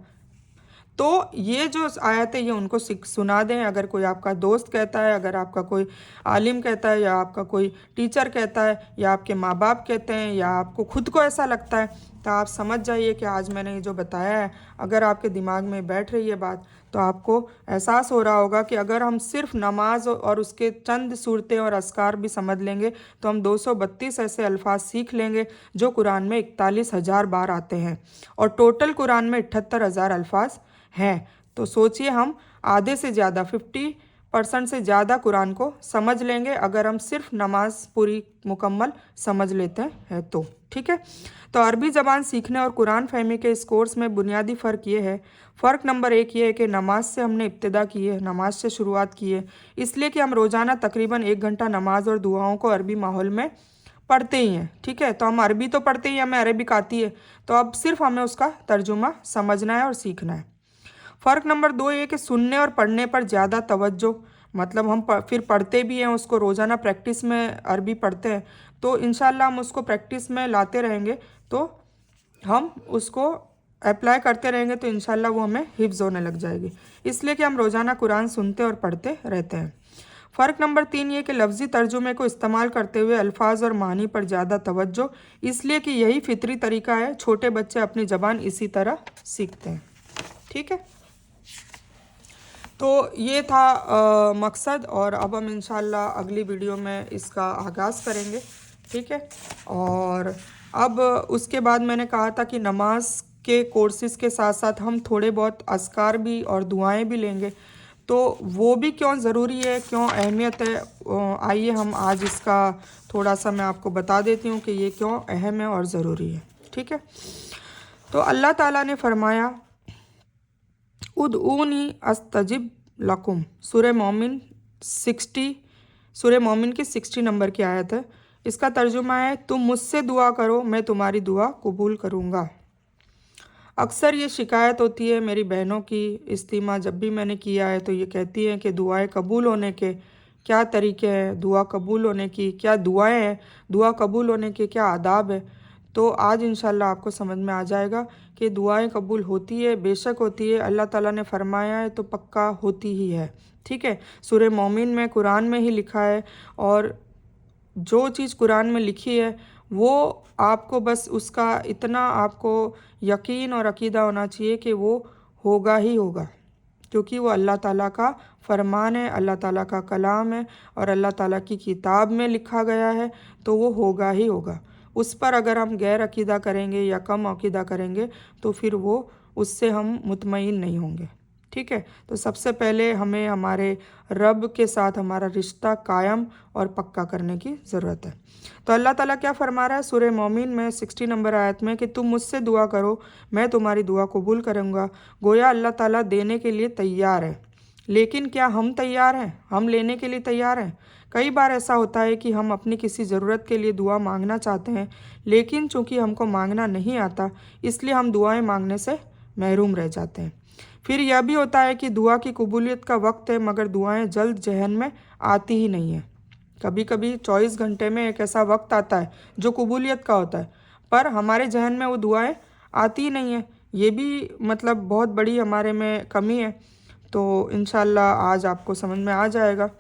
S1: तो ये जो आयत है ये उनको सुना दें। अगर कोई आपका दोस्त कहता है, अगर आपका कोई आलिम कहता है, या आपका कोई टीचर कहता है, या आपके माँ बाप कहते हैं, या आपको खुद को ऐसा लगता है, तो आप समझ जाइए कि आज मैंने ये जो बताया है, अगर आपके दिमाग में बैठ रही है बात, तो आपको एहसास हो रहा होगा कि अगर हम सिर्फ नमाज और उसके चंद सूरतें और अस्कार भी समझ लेंगे तो हम 232 ऐसे अल्फाज सीख लेंगे जो कुरान में 41,000 बार आते हैं, और टोटल कुरान में 78,000 अल्फाज हैं। तो सोचिए, हम आधे से ज़्यादा, 50% से ज़्यादा कुरान को समझ लेंगे अगर हम सिर्फ नमाज पूरी मुकम्मल समझ लेते हैं तो। ठीक है, तो अरबी ज़बान सीखने और कुरान फहमी के इस कोर्स में बुनियादी फ़र्क ये है। फ़र्क नंबर 1 ये है कि नमाज से हमने इब्तिदा की है, नमाज से शुरुआत की है, इसलिए कि हम रोज़ाना तकरीबन 1 घंटा नमाज और दुआओं को अरबी माहौल में पढ़ते ही हैं। ठीक है, तो हम अरबी तो पढ़ते ही, हमें अरबिक आती है, तो अब सिर्फ हमें उसका तर्जुमा समझना है और सीखना है। फ़र्क नंबर 2 ये कि सुनने और पढ़ने पर ज़्यादा तवज्जो, मतलब हम फिर पढ़ते भी हैं उसको, रोज़ाना प्रैक्टिस में अरबी पढ़ते हैं, तो इंशाल्लाह हम उसको प्रैक्टिस में लाते रहेंगे, तो हम उसको अप्लाई करते रहेंगे, तो इंशाल्लाह वो हमें हिफ्ज़ होने लग जाएगी, इसलिए कि हम रोज़ाना कुरान सुनते और पढ़ते रहते हैं। फ़र्क नंबर 3 ये कि लफ्ज़ी तर्जुमे को इस्तेमाल करते हुए अल्फाज और मानी पर ज़्यादा तवज्जो, इसलिए कि यही फितरी तरीका है, छोटे बच्चे अपनी ज़बान इसी तरह सीखते हैं। ठीक है, तो ये था मकसद, और अब हम इंशाल्लाह अगली वीडियो में इसका आगाज़ करेंगे। ठीक है, और अब उसके बाद मैंने कहा था कि नमाज के कोर्सेज़ के साथ साथ हम थोड़े बहुत अस्कार भी और दुआएं भी लेंगे, तो वो भी क्यों ज़रूरी है, क्यों अहमियत है, आइए हम आज इसका थोड़ा सा मैं आपको बता देती हूँ कि ये क्यों अहम है और ज़रूरी है। ठीक है, तो अल्लाह ताला ने फरमाया, उदऊनी अस्तजिब लकुम, सूरह मोमिन 60 नंबर की आयत है। इसका तर्जुमा है, तुम मुझसे दुआ करो, मैं तुम्हारी दुआ कबूल करूँगा। अक्सर ये शिकायत होती है मेरी बहनों की, इस्तीमा जब भी मैंने किया है तो ये कहती हैं कि दुआएं कबूल होने के क्या तरीके हैं, दुआ कबूल होने की क्या दुआएं हैं, दुआ कबूल होने के क्या आदाब है। तो आज इंशाल्लाह आपको समझ में आ जाएगा कि दुआएं कबूल होती है, बेशक होती है, अल्लाह ताला ने फरमाया है तो पक्का होती ही है। ठीक है, सूरह मोमिन में, कुरान में ही लिखा है, और जो चीज़ कुरान में लिखी है वो आपको बस उसका इतना आपको यकीन और अकीदा होना चाहिए कि वो होगा ही होगा, क्योंकि वो अल्लाह ताला का फरमान है, अल्लाह ताला का कलाम है और अल्लाह ताला की किताब में लिखा गया है, तो वो होगा ही होगा। उस पर अगर हम गैर अकीदा करेंगे या कम अकीदा करेंगे तो फिर वो उससे हम मुतमईन नहीं होंगे। ठीक है, तो सबसे पहले हमें हमारे रब के साथ हमारा रिश्ता कायम और पक्का करने की ज़रूरत है। तो अल्लाह ताला क्या फरमा रहा है सूरह मोमिन में 60 नंबर आयत में कि तुम मुझसे दुआ करो, मैं तुम्हारी दुआ कबूल करूँगा। गोया अल्लाह ताला देने के लिए तैयार है, लेकिन क्या हम तैयार हैं? हम लेने के लिए तैयार हैं? कई बार ऐसा होता है कि हम अपनी किसी ज़रूरत के लिए दुआ मांगना चाहते हैं, लेकिन चूंकि हमको मांगना नहीं आता, इसलिए हम दुआएं मांगने से महरूम रह जाते हैं। फिर यह भी होता है कि दुआ की कबूलियत का वक्त है, मगर दुआएं जल्द जहन में आती ही नहीं है। कभी कभी 24 घंटे में एक ऐसा वक्त आता है जो कबूलियत का होता है, पर हमारे जहन में वो दुआएं आती ही नहीं है। ये भी मतलब बहुत बड़ी हमारे में कमी है। तो इंशाल्लाह आज आपको समझ में आ जाएगा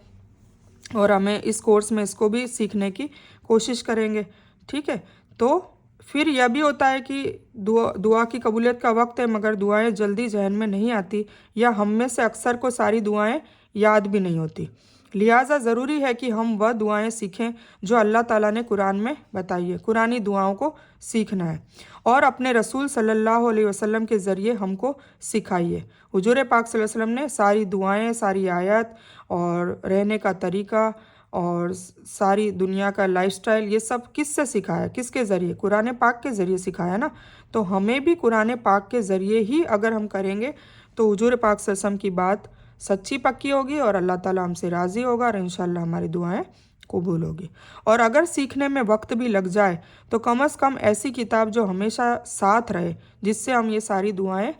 S1: और हमें इस कोर्स में इसको भी सीखने की कोशिश करेंगे। ठीक है, तो फिर यह भी होता है कि दुआ की कबूलियत का वक्त है, मगर दुआएं जल्दी जहन में नहीं आती, या हम में से अक्सर को सारी दुआएं याद भी नहीं होती। लिहाजा ज़रूरी है कि हम वह दुआएं सीखें जो अल्लाह ताला ने कुरान में बताई है। कुरानी दुआओं को सीखना है और अपने रसूल सल्लल्लाहु अलैहि वसल्लम के ज़रिए हमको सिखाइए। हुजूर पाक सल्लल्लाहु अलैहि वसल्लम ने सारी दुआएं, सारी आयत और रहने का तरीका और सारी दुनिया का लाइफस्टाइल, ये सब किससे सिखाया? किसके ज़रिए? कुरान पाक के ज़रिए सिखाया ना। तो हमें भी कुरान पाक के ज़रिए ही अगर हम करेंगे तो हुजूर पाक सल्लल्लाहु अलैहि वसल्लम की बात सच्ची पक्की होगी और अल्लाह ताला हमसे राज़ी होगा और इंशाल्लाह हमारी दुआएं कबूल होगी। और अगर सीखने में वक्त भी लग जाए तो कम से कम ऐसी किताब जो हमेशा साथ रहे, जिससे हम ये सारी दुआएं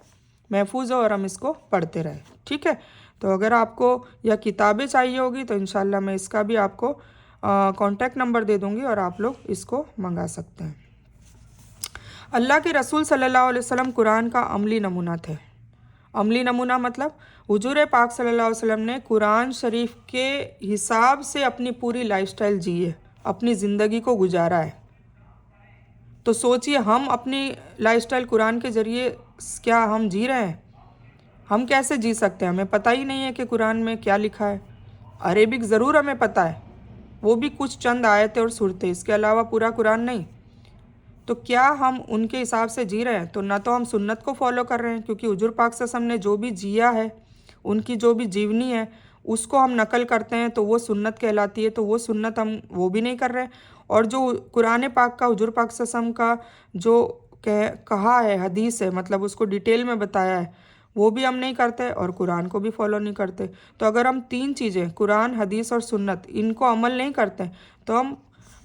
S1: महफूज हो और हम इसको पढ़ते रहें। ठीक है, तो अगर आपको यह किताबें चाहिए होगी तो इंशाल्लाह मैं इसका भी आपको कॉन्टैक्ट नंबर दे दूँगी और आप लोग इसको मंगा सकते हैं। अल्लाह के रसूल सल्लल्लाहु अलैहि वसल्लम कुरान का अमली नमूना थे। अमली नमूना मतलब हुजूर पाक सल्लल्लाहु अलैहि वसल्लम ने कुरान शरीफ के हिसाब से अपनी पूरी लाइफस्टाइल जी है, अपनी ज़िंदगी को गुजारा है। तो सोचिए, हम अपनी लाइफस्टाइल कुरान के ज़रिए क्या हम जी रहे हैं? हम कैसे जी सकते हैं? हमें पता ही नहीं है कि कुरान में क्या लिखा है। अरेबिक ज़रूर हमें पता है, वो भी कुछ चंद आयतें और सूरतें, इसके अलावा पूरा कुरान नहीं। तो क्या हम उनके हिसाब से जी रहे हैं? तो ना तो हम सुन्नत को फॉलो कर रहे हैं, क्योंकि हुजूर पाक सल्लल्लाहु अलैहि वसल्लम ने जो भी जिया है, उनकी जो भी जीवनी है, उसको हम नकल करते हैं तो वो सुन्नत कहलाती है। तो वो सुन्नत हम वो भी नहीं कर रहे हैं। और जो कुरान पाक का हुजूर पाक सल्लल्लाहु अलैहि वसल्लम का जो कहा है, हदीस है, मतलब उसको डिटेल में बताया है, वो भी हम नहीं करते और कुरान को भी फॉलो नहीं करते। तो अगर हम तीन चीज़ें कुरान, हदीस और सुन्नत, इनको अमल नहीं करते तो हम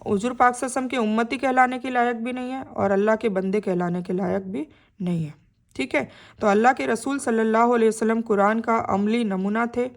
S1: हुजूर पाक सल्लल्लाहु अलैहि वसल्लम के उम्मती कहलाने के लायक भी नहीं है और अल्लाह के बंदे कहलाने के लायक भी नहीं है। ठीक है, तो अल्लाह के रसूल सल्लल्लाहु अलैहि वसल्लम कुरान का अमली नमूना थे,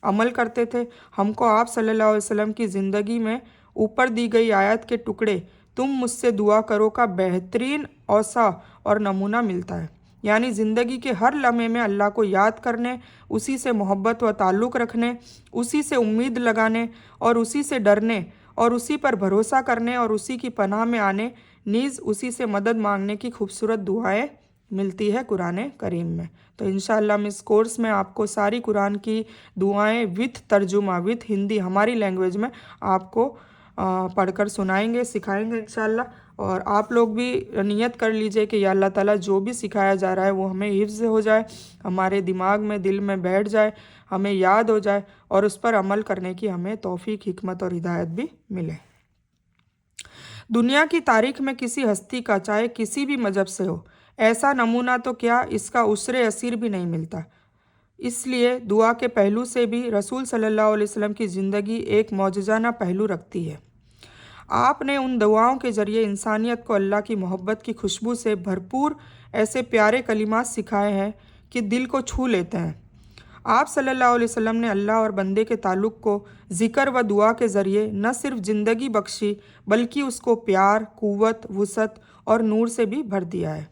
S1: अमल करते थे। हमको आप सल्लल्लाहु अलैहि वसल्लम की ज़िंदगी में ऊपर दी गई आयत के टुकड़े तुम मुझसे दुआ करो का बेहतरीन औसा और नमूना मिलता है। यानी ज़िंदगी के हर लम्हे में अल्लाह को याद करने, उसी से मोहब्बत व ताल्लुक़ रखने, उसी से उम्मीद लगाने और उसी से डरने और उसी पर भरोसा करने और उसी की पनाह में आने, नीज़ उसी से मदद मांगने की खूबसूरत दुआएं मिलती है कुरान करीम में। तो इंशाअल्लाह हम इस कोर्स में आपको सारी कुरान की दुआएं विथ तर्जुमा, विथ हिंदी, हमारी लैंग्वेज में आपको पढ़कर सुनाएंगे, सिखाएंगे इंशाअल्लाह। और आप लोग भी नियत कर लीजिए कि या अल्लाह ताला जो भी सिखाया जा रहा है वो हमें हिफ्ज़ हो जाए, हमारे दिमाग में, दिल में बैठ जाए, हमें याद हो जाए और उस पर अमल करने की हमें तौफीक, हिकमत और हिदायत भी मिले। दुनिया की तारीख में किसी हस्ती का, चाहे किसी भी मजहब से हो, ऐसा नमूना तो क्या इसका उसरे असीर भी नहीं मिलता। इसलिए दुआ के पहलू से भी रसूल सल्लल्लाहु अलैहि वसल्लम की ज़िंदगी एक मौजज़ाना पहलू रखती है। आपने उन दुआओं के ज़रिए इंसानियत को अल्लाह की मोहब्बत की खुशबू से भरपूर ऐसे प्यारे कलिमात सिखाए हैं कि दिल को छू लेते हैं। आप सल्लल्लाहु अलैहि वसल्लम ने अल्लाह और बंदे के ताल्लुक़ को ज़िक्र व दुआ के ज़रिए न सिर्फ ज़िंदगी बख्शी, बल्कि उसको प्यार, क़ुव्वत, वुसअत और नूर से भी भर दिया है।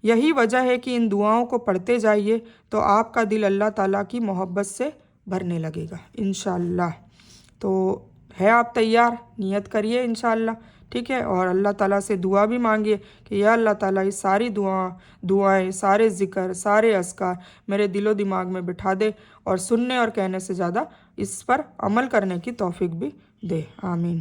S1: यही वजह है कि इन दुआओं को पढ़ते जाइए तो आपका दिल अल्लाह ताला की मोहब्बत से भरने लगेगा इंशाअल्लाह। तो है आप तैयार? नियत करिए इंशाअल्लाह। ٹھیک ہے، اور اللہ تعالیٰ سے دعا بھی مانگیے کہ یا اللہ تعالیٰ یہ ساری دعائیں، سارے ذکر، سارے اذکار میرے دل و دماغ میں بٹھا دے، اور سننے اور کہنے سے زیادہ اس پر عمل کرنے کی توفیق بھی دے، آمین۔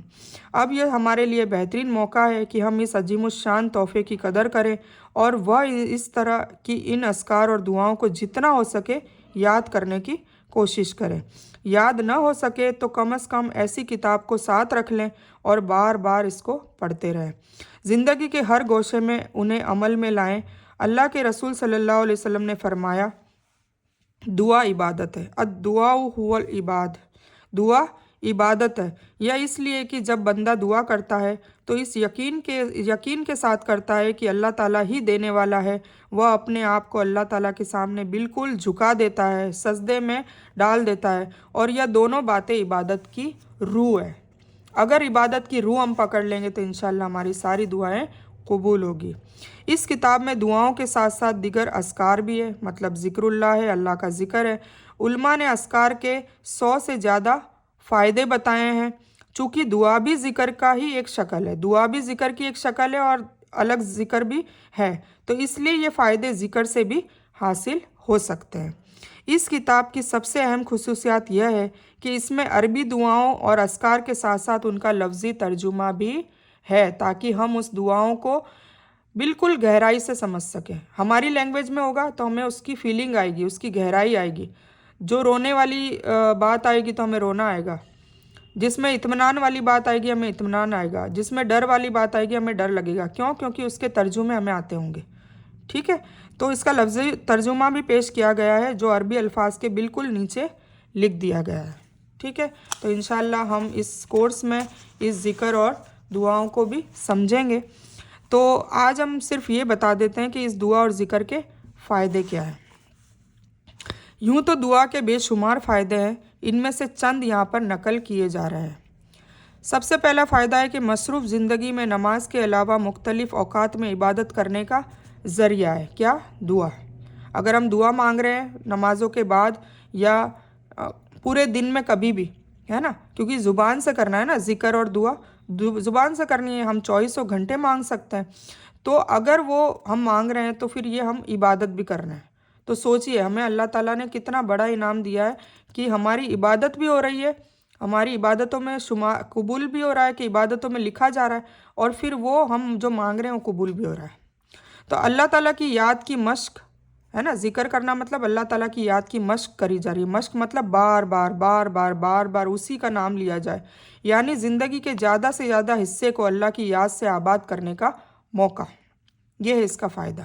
S1: اب یہ ہمارے لیے بہترین موقع ہے کہ ہم اس عظیم الشان تحفے کی قدر کریں اور وہ اس طرح کی ان اذکار اور دعاؤں کو جتنا ہو سکے یاد کرنے کی کوشش کریں۔ یاد نہ ہو سکے تو کم از کم ایسی کتاب کو ساتھ رکھ لیں اور بار بار اس کو پڑھتے رہیں۔ زندگی کے ہر گوشے میں انہیں عمل میں لائیں۔ اللہ کے رسول صلی اللہ علیہ وسلم نے فرمایا، دعا عبادت ہے، الدعاء هو العباد، دعا عبادت ہے۔ یہ اس لیے کہ جب بندہ دعا کرتا ہے تو اس یقین کے ساتھ کرتا ہے کہ اللہ تعالیٰ ہی دینے والا ہے۔ وہ اپنے آپ کو اللہ تعالیٰ کے سامنے بالکل جھکا دیتا ہے، سجدے میں ڈال دیتا ہے، اور یہ دونوں باتیں عبادت کی روح ہے۔ اگر عبادت کی روح ہم پکڑ لیں گے تو انشاءاللہ ہماری ساری دعائیں قبول ہوگی۔ اس کتاب میں دعاؤں کے ساتھ ساتھ دیگر اذکار بھی ہے، مطلب ذکر اللہ ہے، اللہ کا ذکر ہے۔ علماء نے اذکار کے 100 سے زیادہ فائدے بتائے ہیں۔ چونکہ دعا بھی ذکر کا ہی ایک شکل ہے، دعا بھی ذکر کی ایک شکل ہے اور الگ ذکر بھی ہے، تو اس لیے یہ فائدے ذکر سے بھی حاصل ہو سکتے ہیں۔ اس کتاب کی سب سے اہم خصوصیات یہ ہے کہ اس میں عربی دعاؤں اور اذکار کے ساتھ ساتھ ان کا لفظی ترجمہ بھی ہے، تاکہ ہم اس دعاؤں کو بالکل گہرائی سے سمجھ سکیں۔ ہماری لینگویج میں ہوگا تو ہمیں اس کی فیلنگ آئے گی، اس کی گہرائی آئے گی۔ جو رونے والی بات آئے گی تو ہمیں رونا آئے گا، جس میں اطمینان والی بات آئے گی ہمیں اطمینان آئے گا، جس میں ڈر والی بات آئے گی ہمیں ڈر لگے گا۔ کیوں؟ کیونکہ اس کے ترجمے ہمیں آتے ہوں گے، ٹھیک ہے۔ تو اس کا لفظی ترجمہ بھی پیش کیا گیا ہے جو عربی الفاظ کے بالکل نیچے لکھ دیا گیا ہے، ٹھیک ہے۔ تو انشاءاللہ ہم اس کورس میں اس ذکر اور دعاؤں کو بھی سمجھیں گے۔ تو آج ہم صرف یہ بتا دیتے ہیں کہ اس دعا اور ذکر کے فائدے کیا ہیں۔ یوں تو دعا کے بے شمار فائدے ہیں، ان میں سے چند یہاں پر نقل کیے جا رہے ہیں۔ سب سے پہلا فائدہ ہے کہ مصروف زندگی میں نماز کے علاوہ مختلف اوقات میں عبادت کرنے کا ذریعہ ہے۔ کیا؟ دعا۔ اگر ہم دعا مانگ رہے ہیں نمازوں کے بعد یا پورے دن میں کبھی بھی، ہے نا، کیونکہ زبان سے کرنا ہے نا، ذکر اور دعا زبان سے کرنی ہے، ہم 24 گھنٹے مانگ سکتے ہیں۔ تو اگر وہ ہم مانگ رہے ہیں تو پھر یہ ہم عبادت بھی کر رہے ہیں۔ تو سوچئے ہمیں اللہ تعالیٰ نے کتنا بڑا انعام دیا ہے کہ ہماری عبادت بھی ہو رہی ہے، ہماری عبادتوں میں قبول بھی ہو رہا ہے، کہ عبادتوں میں لکھا جا رہا ہے، اور پھر وہ ہم جو مانگ رہے ہیں وہ قبول بھی ہو رہا ہے۔ تو اللہ تعالیٰ کی یاد کی مشق ہے نا، ذکر کرنا مطلب اللہ تعالیٰ کی یاد کی مشق کری جا رہی ہے۔ مشق مطلب بار بار بار بار بار بار اسی کا نام لیا جائے، یعنی زندگی کے زیادہ سے زیادہ حصے کو اللہ کی یاد سے آباد کرنے کا موقع، یہ ہے اس کا فائدہ۔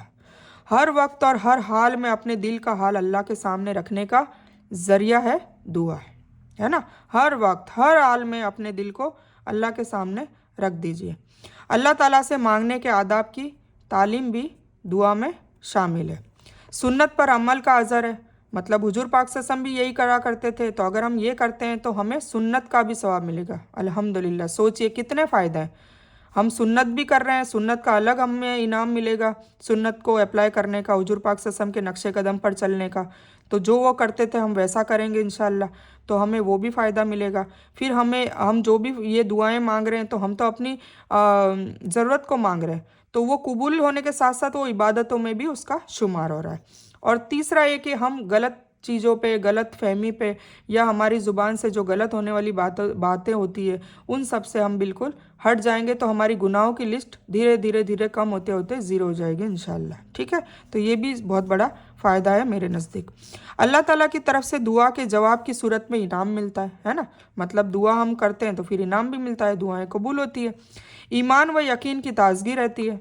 S1: ہر وقت اور ہر حال میں اپنے دل کا حال اللہ کے سامنے رکھنے کا ذریعہ ہے دعا، ہے نا۔ ہر وقت ہر حال میں اپنے دل کو اللہ کے سامنے رکھ دیجئے۔ اللہ تعالیٰ سے مانگنے کے آداب کی تعلیم بھی دعا میں شامل ہے۔ سنت پر عمل کا اثر ہے، مطلب حضور پاک صلی اللہ علیہ وسلم بھی یہی کرا کرتے تھے، تو اگر ہم یہ کرتے ہیں تو ہمیں سنت کا بھی ثواب ملے گا، الحمدللہ۔ سوچئے کتنے فائدہ ہیں، ہم سنت بھی کر رہے ہیں، سنت کا الگ ہمیں انعام ملے گا، سنت کو اپلائی کرنے کا، حضور پاک صلی اللہ علیہ وسلم کے نقش قدم پر چلنے کا۔ تو جو وہ کرتے تھے ہم ویسا کریں گے انشاءاللہ، تو ہمیں وہ بھی فائدہ ملے گا۔ پھر ہم جو بھی یہ دعائیں مانگ رہے ہیں تو ہم تو اپنی ضرورت کو مانگ رہے ہیں، تو وہ قبول ہونے کے ساتھ ساتھ وہ عبادتوں میں بھی اس کا شمار ہو رہا ہے۔ اور تیسرا یہ کہ ہم غلط چیزوں پہ، غلط فہمی پہ، یا ہماری زبان سے جو غلط ہونے والی باتیں ہوتی ہے ان سب سے ہم بالکل ہٹ جائیں گے، تو ہماری گناہوں کی لسٹ دھیرے دھیرے دھیرے کم ہوتے ہوتے زیرو ہو جائے گی انشاءاللہ، ٹھیک ہے۔ تو یہ بھی بہت بڑا فائدہ ہے میرے نزدیک۔ اللہ تعالیٰ کی طرف سے دعا کے جواب کی صورت میں انعام ملتا ہے نا، مطلب دعا ہم کرتے ہیں تو پھر انعام بھی ملتا ہے، دعائیں قبول ہوتی ہے۔ ایمان و یقین کی تازگی رہتی ہے،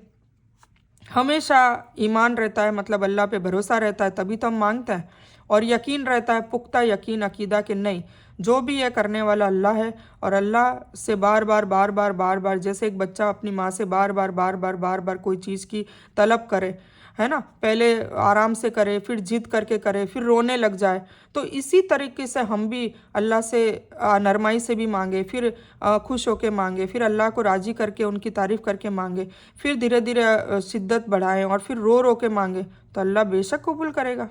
S1: ہمیشہ ایمان رہتا ہے، مطلب اللہ پہ بھروسہ رہتا ہے، تبھی تو ہم مانگتے ہیں، اور یقین رہتا ہے، پختہ یقین، عقیدہ کہ نہیں، جو بھی یہ کرنے والا اللہ ہے، اور اللہ سے بار بار بار بار بار بار، جیسے ایک بچہ اپنی ماں سے بار بار بار بار بار بار کوئی چیز کی طلب کرے، ہے نا، پہلے آرام سے کرے، پھر ضد کر کے کرے، پھر رونے لگ جائے، تو اسی طریقے سے ہم بھی اللہ سے نرمائی سے بھی مانگے، پھر خوش ہو کے مانگے، پھر اللہ کو راضی کر کے ان کی تعریف کر کے مانگے، پھر دھیرے دھیرے شدت بڑھائیں اور پھر رو رو کے مانگے، تو اللہ بے شک قبول کرے گا۔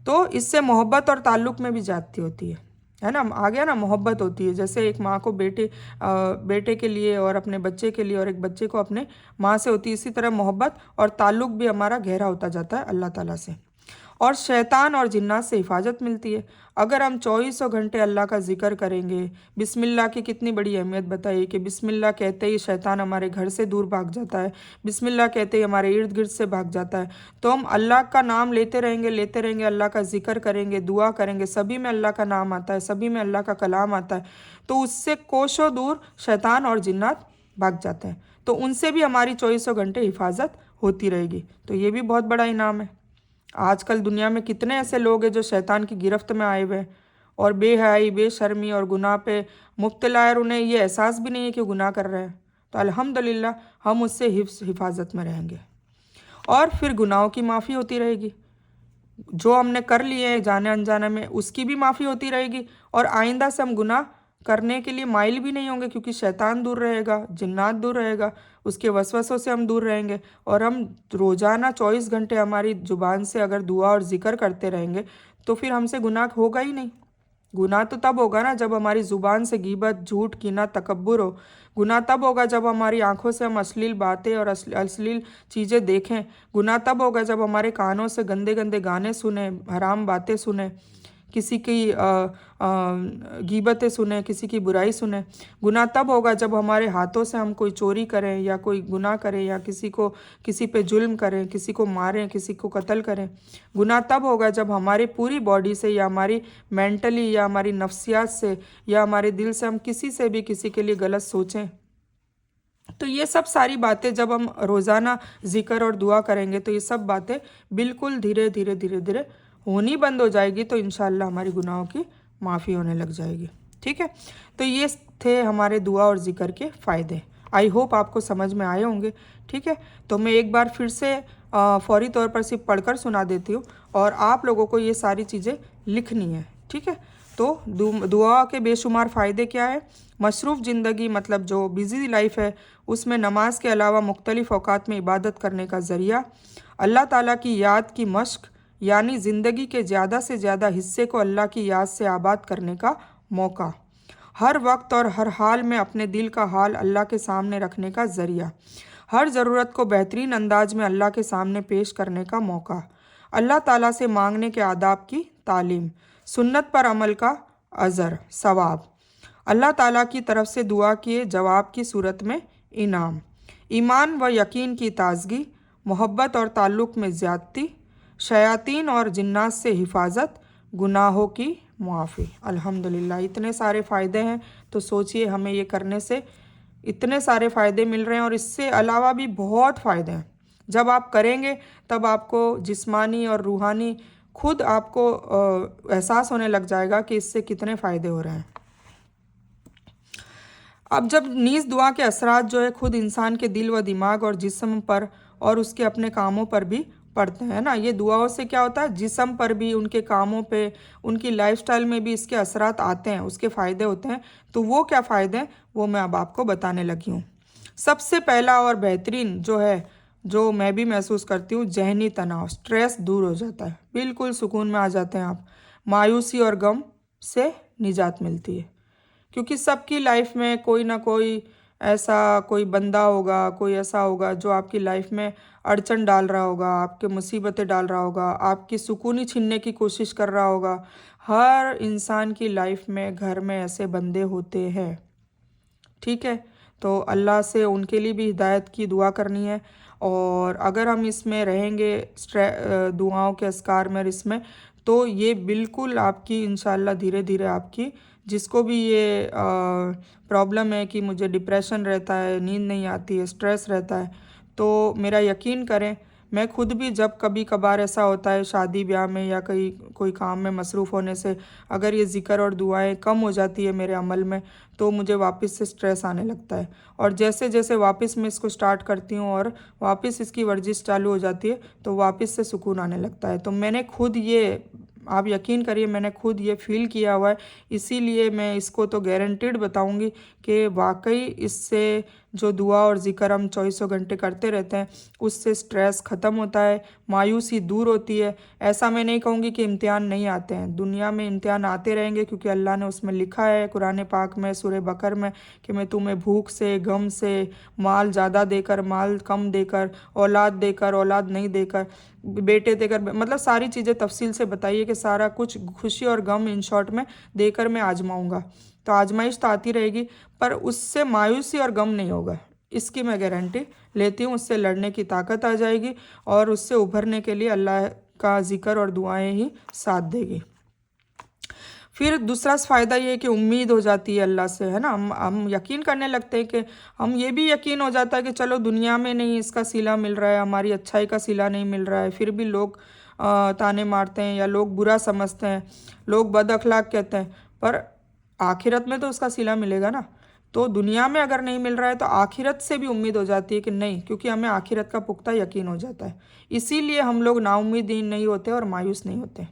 S1: تو اس سے محبت اور تعلق میں بھی زیادتی ہوتی ہے، ہے نا, आ गया ना, मोहब्बत होती है. जैसे एक माँ को बेटे के लिए और अपने बच्चे के लिए और एक बच्चे को अपने माँ से होती है, इसी तरह मोहब्बत और ताल्लुक़ भी हमारा गहरा होता जाता है अल्लाह ताला से. और शैतान और जिन्नात से हिफाजत मिलती है. अगर हम 24 घंटे अल्लाह का जिक्र करेंगे, बिस्मिल्लाह की कितनी बड़ी अहमियत बताइए कि बिस्मिल्लाह कहते ही शैतान हमारे घर से दूर भाग जाता है, बिस्मिल्लाह कहते ही हमारे इर्द गिर्द से भाग जाता है. तो हम अल्लाह का नाम लेते रहेंगे, अल्लाह का जिक्र करेंगे, दुआ करेंगे, सभी में अल्लाह का नाम आता है, सभी में अल्लाह का कलाम आता है, तो उससे कोसों दूर शैतान और जिन्नात भाग जाते हैं. तो उनसे भी हमारी 24 घंटे हिफाजत होती रहेगी. तो ये भी बहुत बड़ा इनाम है. आजकल दुनिया में कितने ऐसे लोग हैं जो शैतान की गिरफ्त में आए हुए हैं और बेहयाई, बेशर्मी और गुनाह पे मुब्तला है, और उन्हें ये एहसास भी नहीं है कि गुनाह कर रहे हैं. तो अल्हम्दुलिल्लाह हम उससे हिफाजत में रहेंगे. और फिर गुनाहों की माफ़ी होती रहेगी, जो हमने कर लिए हैं जाने अनजाने में उसकी भी माफ़ी होती रहेगी. और आइंदा से हम गुनाह करने के लिए माइल भी नहीं होंगे, क्योंकि शैतान दूर रहेगा, जिन्नात दूर रहेगा, उसके वसवसों से हम दूर रहेंगे. और हम रोज़ाना 24 घंटे हमारी ज़ुबान से अगर दुआ और ज़िक्र करते रहेंगे तो फिर हमसे गुनाह होगा ही नहीं. गुनाह तो तब होगा ना जब हमारी ज़ुबान से गीबत, झूठ, कीना, तकब्बुर हो. गुनाह तब होगा जब हमारी आंखों से हम अश्लील बातें और अश्लील चीज़ें देखें. गुनाह तब होगा जब हमारे कानों से गंदे गंदे गाने सुने, हराम बातें सुने, किसी की गीबतें सुने, किसी की बुराई सुने. गुनाह तब होगा जब हमारे हाथों से हम कोई चोरी करें या कोई गुनाह करें या किसी पे जुल्म करें, किसी को मारें, किसी को कत्ल करें. गुनाह तब होगा जब हमारी पूरी बॉडी से या हमारी मेंटली या हमारी नफ्सियात से या हमारे दिल से हम किसी से भी किसी के लिए गलत सोचें. तो ये सब सारी बातें जब हम रोज़ाना ज़िक्र और दुआ करेंगे तो ये सब बातें बिल्कुल धीरे धीरे धीरे धीरे होनी बंद हो जाएगी. तो इंशाल्लाह हमारी गुनाहों की माफ़ी होने लग जाएगी. ठीक है, तो ये थे हमारे दुआ और ज़िक्र के फ़ायदे. आई होप आपको समझ में आए होंगे. ठीक है, तो मैं एक बार फिर से फौरी तौर पर सिर्फ पढ़कर सुना देती हूँ और आप लोगों को ये सारी चीज़ें लिखनी है. ठीक है, तो दुआ के बेशुमार फ़ायदे क्या है. मसरूफ़ ज़िंदगी मतलब जो बिज़ी लाइफ है उसमें नमाज के अलावा मुख्तलिफ़ औक़ात में इबादत करने का ज़रिया. अल्लाह ताला की याद की मश्क यानी ज़िंदगी के ज़्यादा से ज़्यादा हिस्से को अल्लाह की याद से आबाद करने का मौका. हर वक्त और हर हाल में अपने दिल का हाल अल्लाह के सामने रखने का ज़रिया. हर ज़रूरत को बेहतरीन अंदाज में अल्लाह के सामने पेश करने का मौका. अल्लाह ताला से मांगने के आदाब की तालीम. सुन्नत पर अमल का अज़र सवाब. अल्लाह ताला की तरफ से दुआ किए जवाब की सूरत में इनाम. ईमान व यकीन की ताजगी. मोहब्बत और ताल्लुक़ में ज़्यादती. शयातीन और जिन्नात से हिफाजत. गुनाहों की मुआफ़ी. अल्हम्दुलिल्लाह इतने सारे फ़ायदे हैं. तो सोचिए हमें ये करने से इतने सारे फ़ायदे मिल रहे हैं और इससे अलावा भी बहुत फ़ायदे हैं. जब आप करेंगे तब आपको जिस्मानी और रूहानी खुद आपको एहसास होने लग जाएगा कि इससे कितने फ़ायदे हो रहे हैं. अब जब नीज़ दुआ के असरात जो है खुद इंसान के दिल व दिमाग और जिस्म पर और उसके अपने कामों पर भी पड़ते हैं ना. ये दुआओं से क्या होता है, जिस्म पर भी, उनके कामों पे, उनकी लाइफस्टाइल में भी इसके असरात आते हैं, उसके फ़ायदे होते हैं. तो वो क्या फ़ायदे हैं वो मैं अब आपको बताने लगी हूँ. सबसे पहला और बेहतरीन जो है, जो मैं भी महसूस करती हूँ, जहनी तनाव, स्ट्रेस दूर हो जाता है. बिल्कुल सुकून में आ जाते हैं आप. मायूसी और गम से निजात मिलती है, क्योंकि सबकी लाइफ में कोई ना कोई ऐसा कोई बंदा होगा, कोई ऐसा होगा जो आपकी लाइफ में अड़चन डाल रहा होगा, आपके मुसीबतें डाल रहा होगा, आपकी सुकूनी छीनने की कोशिश कर रहा होगा. हर इंसान की लाइफ में, घर में ऐसे बंदे होते हैं. ठीक है, तो अल्लाह से उनके लिए भी हिदायत की दुआ करनी है. और अगर हम इसमें रहेंगे दुआओं के अस्कार में इसमें, तो ये बिल्कुल आपकी इंशाल्लाह धीरे धीरे आपकी, जिसको भी ये प्रॉब्लम है कि मुझे डिप्रेशन रहता है, नींद नहीं आती है, स्ट्रेस रहता है, तो मेरा यकीन करें, मैं खुद भी जब कभी कभार ऐसा होता है शादी ब्याह में या कोई काम में मसरूफ़ होने से, अगर ये ज़िक्र और दुआएं कम हो जाती है मेरे अमल में, तो मुझे वापस से स्ट्रेस आने लगता है. और जैसे जैसे वापस मैं इसको स्टार्ट करती हूँ और वापस इसकी वर्जिश चालू हो जाती है, तो वापस से सुकून आने लगता है. तो मैंने खुद ये آپ یقین کریے میں نے خود یہ فیل کیا ہوا ہے، اسی لیے میں اس کو تو گارنٹیڈ بتاؤں گی کہ واقعی اس سے جو دعا اور ذکر ہم 24 گھنٹے کرتے رہتے ہیں اس سے سٹریس ختم ہوتا ہے، مایوسی دور ہوتی ہے۔ ایسا میں نہیں کہوں گی کہ امتحان نہیں آتے ہیں، دنیا میں امتحان آتے رہیں گے، کیونکہ اللہ نے اس میں لکھا ہے قرآن پاک میں سورہ بقرہ میں کہ میں تمہیں بھوک سے، غم سے، مال زیادہ دے کر، مال کم دے کر، اولاد دے کر، اولاد نہیں دے کر، بیٹے دے کر، مطلب ساری چیزیں تفصیل سے بتائیے کہ سارا کچھ خوشی اور غم ان شارٹ میں دے کر میں آزماؤں گا۔ تو آزمائش تو آتی رہے گی، پر اس سے مایوسی اور غم نہیں ہوگا، اس کی میں گارنٹی لیتی ہوں۔ اس سے لڑنے کی طاقت آ جائے گی اور اس سے ابھرنے کے لیے اللہ کا ذکر اور دعائیں ہی ساتھ دے گی۔ پھر دوسرا فائدہ یہ ہے کہ امید ہو جاتی ہے اللہ سے، ہے نا، ہم یقین کرنے لگتے ہیں کہ ہم یہ بھی یقین ہو جاتا ہے کہ چلو دنیا میں نہیں اس کا صلہ مل رہا ہے، ہماری اچھائی کا صلہ نہیں مل رہا ہے، پھر بھی لوگ تانے مارتے ہیں یا لوگ برا سمجھتے ہیں، لوگ بد اخلاق کہتے ہیں، پر آخرت میں تو اس کا صلہ ملے گا نا۔ تو دنیا میں اگر نہیں مل رہا ہے تو آخرت سے بھی امید ہو جاتی ہے کہ نہیں، کیونکہ ہمیں آخرت کا پختہ یقین ہو جاتا ہے، اسی لیے ہم لوگ نا امید نہیں ہوتے اور مایوس نہیں ہوتے۔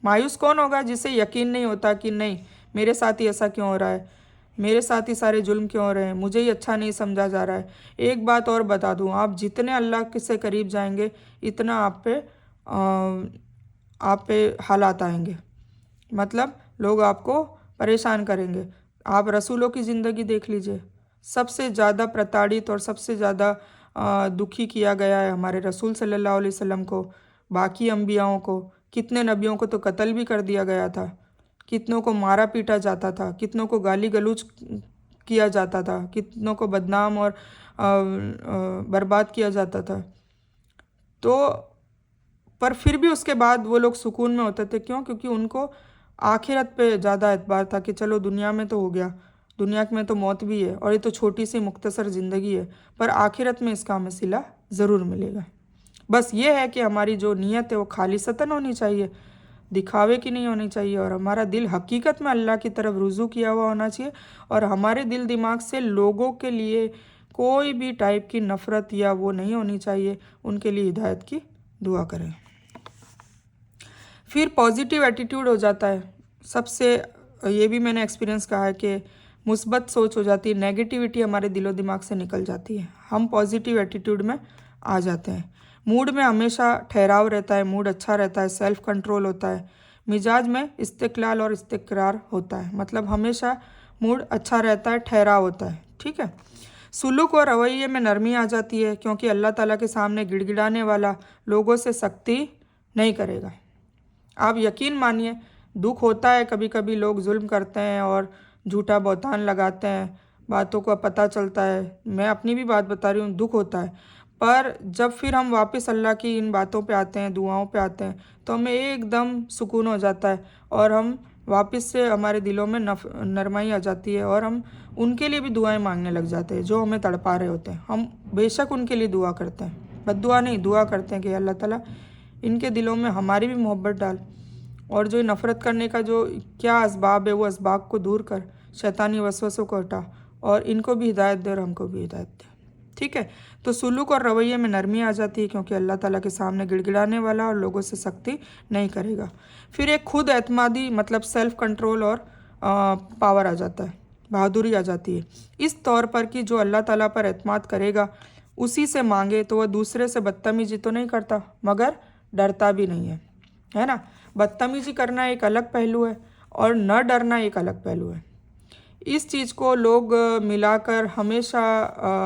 S1: مایوس کون ہوگا؟ جسے یقین نہیں ہوتا کہ نہیں میرے ساتھ ہی ایسا کیوں ہو رہا ہے، میرے ساتھ ہی سارے ظلم کیوں ہو رہے ہیں، مجھے ہی اچھا نہیں سمجھا جا رہا ہے۔ ایک بات اور بتا دوں، آپ جتنے اللہ سے قریب جائیں گے اتنا آپ پہ حالات آئیں گے، مطلب لوگ آپ کو پریشان کریں گے۔ آپ رسولوں کی زندگی دیکھ لیجئے، سب سے زیادہ پرتاڑت اور سب سے زیادہ دکھی کیا گیا ہے ہمارے رسول صلی اللہ علیہ وسلم کو، باقی انبیاؤں کو، کتنے نبیوں کو تو قتل بھی کر دیا گیا تھا، کتنوں کو مارا پیٹا جاتا تھا، کتنوں کو گالی گلوچ کیا جاتا تھا، کتنوں کو بدنام اور برباد کیا جاتا تھا۔ تو پر پھر بھی اس کے بعد وہ لوگ سکون میں ہوتے تھے، کیوں؟ کیونکہ ان کو آخرت پہ زیادہ اعتبار تھا کہ چلو دنیا میں تو ہو گیا، دنیا میں تو موت بھی ہے اور یہ تو چھوٹی سی مختصر زندگی ہے، پر آخرت میں اس کا ہمیں صلہ ضرور ملے گا۔ بس یہ ہے کہ ہماری جو نیت ہے وہ خالصتاً ہونی چاہیے، دکھاوے کی نہیں ہونی چاہیے، اور ہمارا دل حقیقت میں اللہ کی طرف رجوع کیا ہوا ہونا چاہیے، اور ہمارے دل دماغ سے لوگوں کے لیے کوئی بھی ٹائپ کی نفرت یا وہ نہیں ہونی چاہیے، ان کے لیے ہدایت کی دعا کریں۔ پھر پازیٹیو ایٹیٹیوڈ ہو جاتا ہے، سب سے یہ بھی میں نے ایکسپیرینس کہا ہے کہ مثبت سوچ ہو جاتی ہے، نیگیٹیوٹی ہمارے دل و دماغ سے نکل جاتی ہے، ہم پازیٹیو ایٹیٹیوڈ میں آ جاتے ہیں، موڈ میں ہمیشہ ٹھہراؤ رہتا ہے، موڈ اچھا رہتا ہے، سیلف کنٹرول ہوتا ہے، مزاج میں استقلال اور استقرار ہوتا ہے، مطلب ہمیشہ موڈ اچھا رہتا ہے، ٹھہراؤ ہوتا ہے، ٹھیک ہے۔ سلوک اور رویے میں نرمی آ جاتی ہے، کیونکہ اللہ تعالیٰ کے سامنے گڑ گڑانے والا لوگوں سے سختی نہیں کرے گا۔ آپ یقین مانیے دکھ ہوتا ہے، کبھی کبھی لوگ ظلم کرتے ہیں اور جھوٹا بہتان لگاتے ہیں، باتوں کا پتہ چلتا ہے، میں اپنی بھی بات بتا رہی ہوں، دکھ ہوتا ہے، پر جب پھر ہم واپس اللہ کی ان باتوں پہ آتے ہیں، دعاؤں پہ آتے ہیں، تو ہمیں ایک دم سکون ہو جاتا ہے اور ہم واپس سے ہمارے دلوں میں نرمائی آ جاتی ہے، اور ہم ان کے لیے بھی دعائیں مانگنے لگ جاتے ہیں جو ہمیں تڑپا رہے ہوتے ہیں۔ ہم بے شک ان کے لیے دعا کرتے ہیں، بد دعا نہیں، دعا کرتے ہیں کہ اللہ تعالیٰ ان کے دلوں میں ہماری بھی محبت ڈال، اور جو نفرت کرنے کا جو کیا اسباب ہے وہ اسباب کو دور کر، شیطانی وسوسوں کو ہٹا، اور ان کو بھی ہدایت دے اور ہم کو بھی ہدایت دے، ٹھیک ہے۔ تو سلوک اور رویے میں نرمی آ جاتی ہے، کیونکہ اللہ تعالیٰ کے سامنے گڑ گڑانے والا اور لوگوں سے سختی نہیں کرے گا۔ پھر ایک خود اعتمادی، مطلب سیلف کنٹرول اور پاور آ جاتا ہے، بہادری آ جاتی ہے، اس طور پر کہ جو اللہ تعالیٰ پر اعتماد کرے گا اسی سے مانگے تو وہ دوسرے سے بدتمیزی تو نہیں کرتا، مگر ڈرتا بھی نہیں ہے نا۔ بدتمیزی کرنا ایک الگ پہلو ہے اور نہ ڈرنا ایک الگ پہلو ہے، اس چیز کو لوگ ملا کر ہمیشہ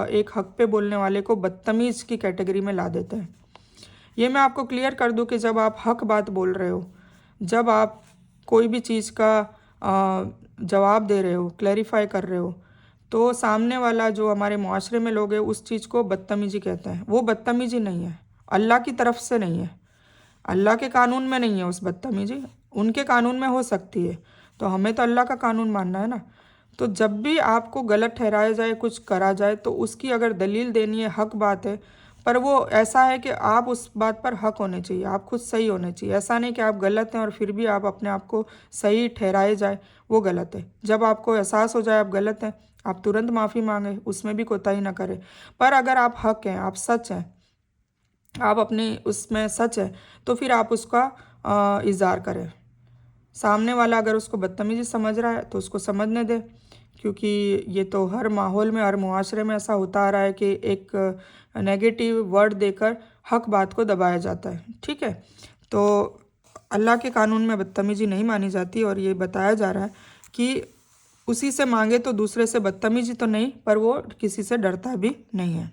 S1: ایک حق پہ بولنے والے کو بدتمیز کی کیٹیگری میں لا دیتے ہیں۔ یہ میں آپ کو کلیئر کر دوں کہ جب آپ حق بات بول رہے ہو، جب آپ کوئی بھی چیز کا جواب دے رہے ہو، کلیریفائی کر رہے ہو، تو سامنے والا جو ہمارے معاشرے میں لوگ ہیں اس چیز کو بدتمیزی کہتے ہیں، وہ بدتمیزی نہیں ہے، اللہ کی طرف سے نہیں ہے، اللہ کے قانون میں نہیں ہے اس بدتمیزی، ان کے قانون میں ہو سکتی ہے، تو ہمیں تو اللہ کا قانون ماننا ہے نا۔ تو جب بھی آپ کو غلط ٹھہرایا جائے، کچھ کرا جائے، تو اس کی اگر دلیل دینی ہے، حق بات ہے، پر وہ ایسا ہے کہ آپ اس بات پر حق ہونے چاہیے، آپ خود صحیح ہونے چاہیے، ایسا نہیں کہ آپ غلط ہیں اور پھر بھی آپ اپنے آپ کو صحیح ٹھہرائے جائے، وہ غلط ہے۔ جب آپ کو احساس ہو جائے آپ غلط ہیں، آپ ترنت معافی مانگیں، اس میں بھی کوتاہی نہ کریں، پر اگر آپ حق ہیں، آپ سچ ہیں، آپ اپنی اس میں سچ ہے، تو پھر آپ اس کا اظہار کریں، سامنے والا اگر اس کو بدتمیزی سمجھ رہا ہے تو اس کو سمجھنے دے، کیونکہ یہ تو ہر ماحول میں ہر معاشرے میں ایسا ہوتا آ رہا ہے کہ ایک نیگیٹیو ورڈ دے کر حق بات کو دبایا جاتا ہے، ٹھیک ہے؟ تو اللہ کے قانون میں بدتمیزی نہیں مانی جاتی، اور یہ بتایا جا رہا ہے کہ اسی سے مانگے تو دوسرے سے بدتمیزی تو نہیں، پر وہ کسی سے ڈرتا بھی نہیں ہے،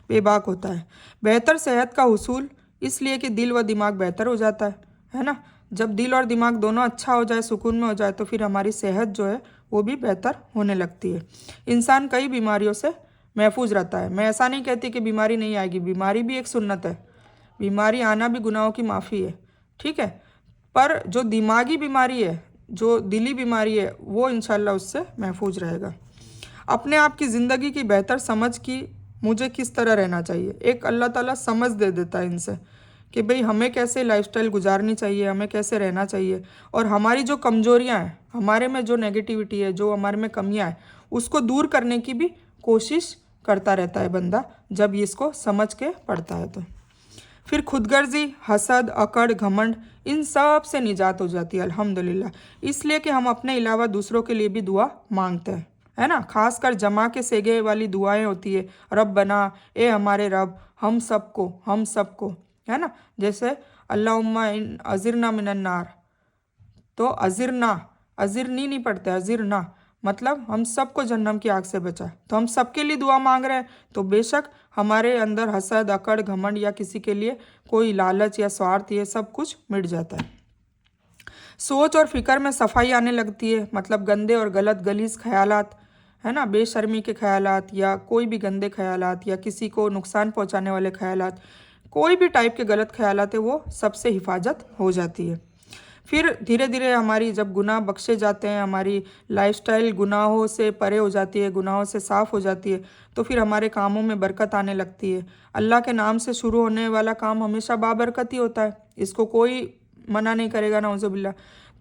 S1: بے باک ہوتا ہے۔ بہتر صحت کا حصول اس لیے کہ دل و دماغ بہتر ہو جاتا ہے نا؟ جب دل اور دماغ دونوں اچھا ہو جائے، سکون میں ہو جائے، تو پھر ہماری صحت جو ہے وہ بھی بہتر ہونے لگتی ہے۔ انسان کئی بیماریوں سے محفوظ رہتا ہے۔ میں ایسا نہیں کہتی کہ بیماری نہیں آئے گی، بیماری بھی ایک سنت ہے، بیماری آنا بھی گناہوں کی معافی ہے، ٹھیک ہے؟ پر جو دماغی بیماری ہے، جو دلی بیماری ہے، وہ انشاءاللہ اس سے محفوظ رہے گا۔ اپنے آپ کی زندگی کی بہتر سمجھ کی مجھے کس طرح رہنا چاہیے، ایک اللہ تعالیٰ سمجھ دے دیتا ہے ان سے کہ بھئی ہمیں کیسے لائف سٹائل گزارنی چاہیے، ہمیں کیسے رہنا چاہیے، اور ہماری جو کمزوریاں ہیں، ہمارے میں جو نیگیٹیوٹی ہے، جو ہمارے میں کمیاں ہیں، اس کو دور کرنے کی بھی کوشش کرتا رہتا ہے بندہ، جب اس کو سمجھ کے پڑھتا ہے تو۔ پھر خود غرضی، حسد، اکڑ، گھمنڈ، ان سب سے نجات ہو جاتی ہے الحمدللہ، اس لیے کہ ہم اپنے علاوہ دوسروں کے لیے بھی دعا مانگتے ہیں، ہے نا؟ خاص کر جمع کے سیگے والی دعائیں ہوتی ہے، ربنا، اے ہمارے رب، ہم سب کو، ہے نا؟ جیسے اللہم اجرنا من النار، تو ازرنی نہیں پڑھتے، ازرنا، مطلب ہم سب کو جہنم کی آگ سے بچا، تو ہم سب کے لیے دعا مانگ رہے ہیں، تو بے شک ہمارے اندر حسد، اکڑ، گھمنڈ یا کسی کے لیے کوئی لالچ یا سوارتھ، یہ سب کچھ مٹ جاتا ہے۔ سوچ اور فکر میں صفائی آنے لگتی ہے، مطلب گندے اور غلط غلیظ خیالات، ہے نا، بے شرمی کے خیالات یا کوئی بھی گندے خیالات یا کسی کو نقصان پہنچانے والے خیالات، کوئی بھی ٹائپ کے غلط خیالات ہیں، وہ سب سے حفاظت ہو جاتی ہے۔ پھر دھیرے دھیرے ہماری جب گناہ بخشے جاتے ہیں، ہماری لائف سٹائل گناہوں سے پرے ہو جاتی ہے، گناہوں سے صاف ہو جاتی ہے، تو پھر ہمارے کاموں میں برکت آنے لگتی ہے۔ اللہ کے نام سے شروع ہونے والا کام ہمیشہ بابرکت ہی ہوتا ہے، اس کو کوئی منع نہیں کرے گا، نعوذ باللہ۔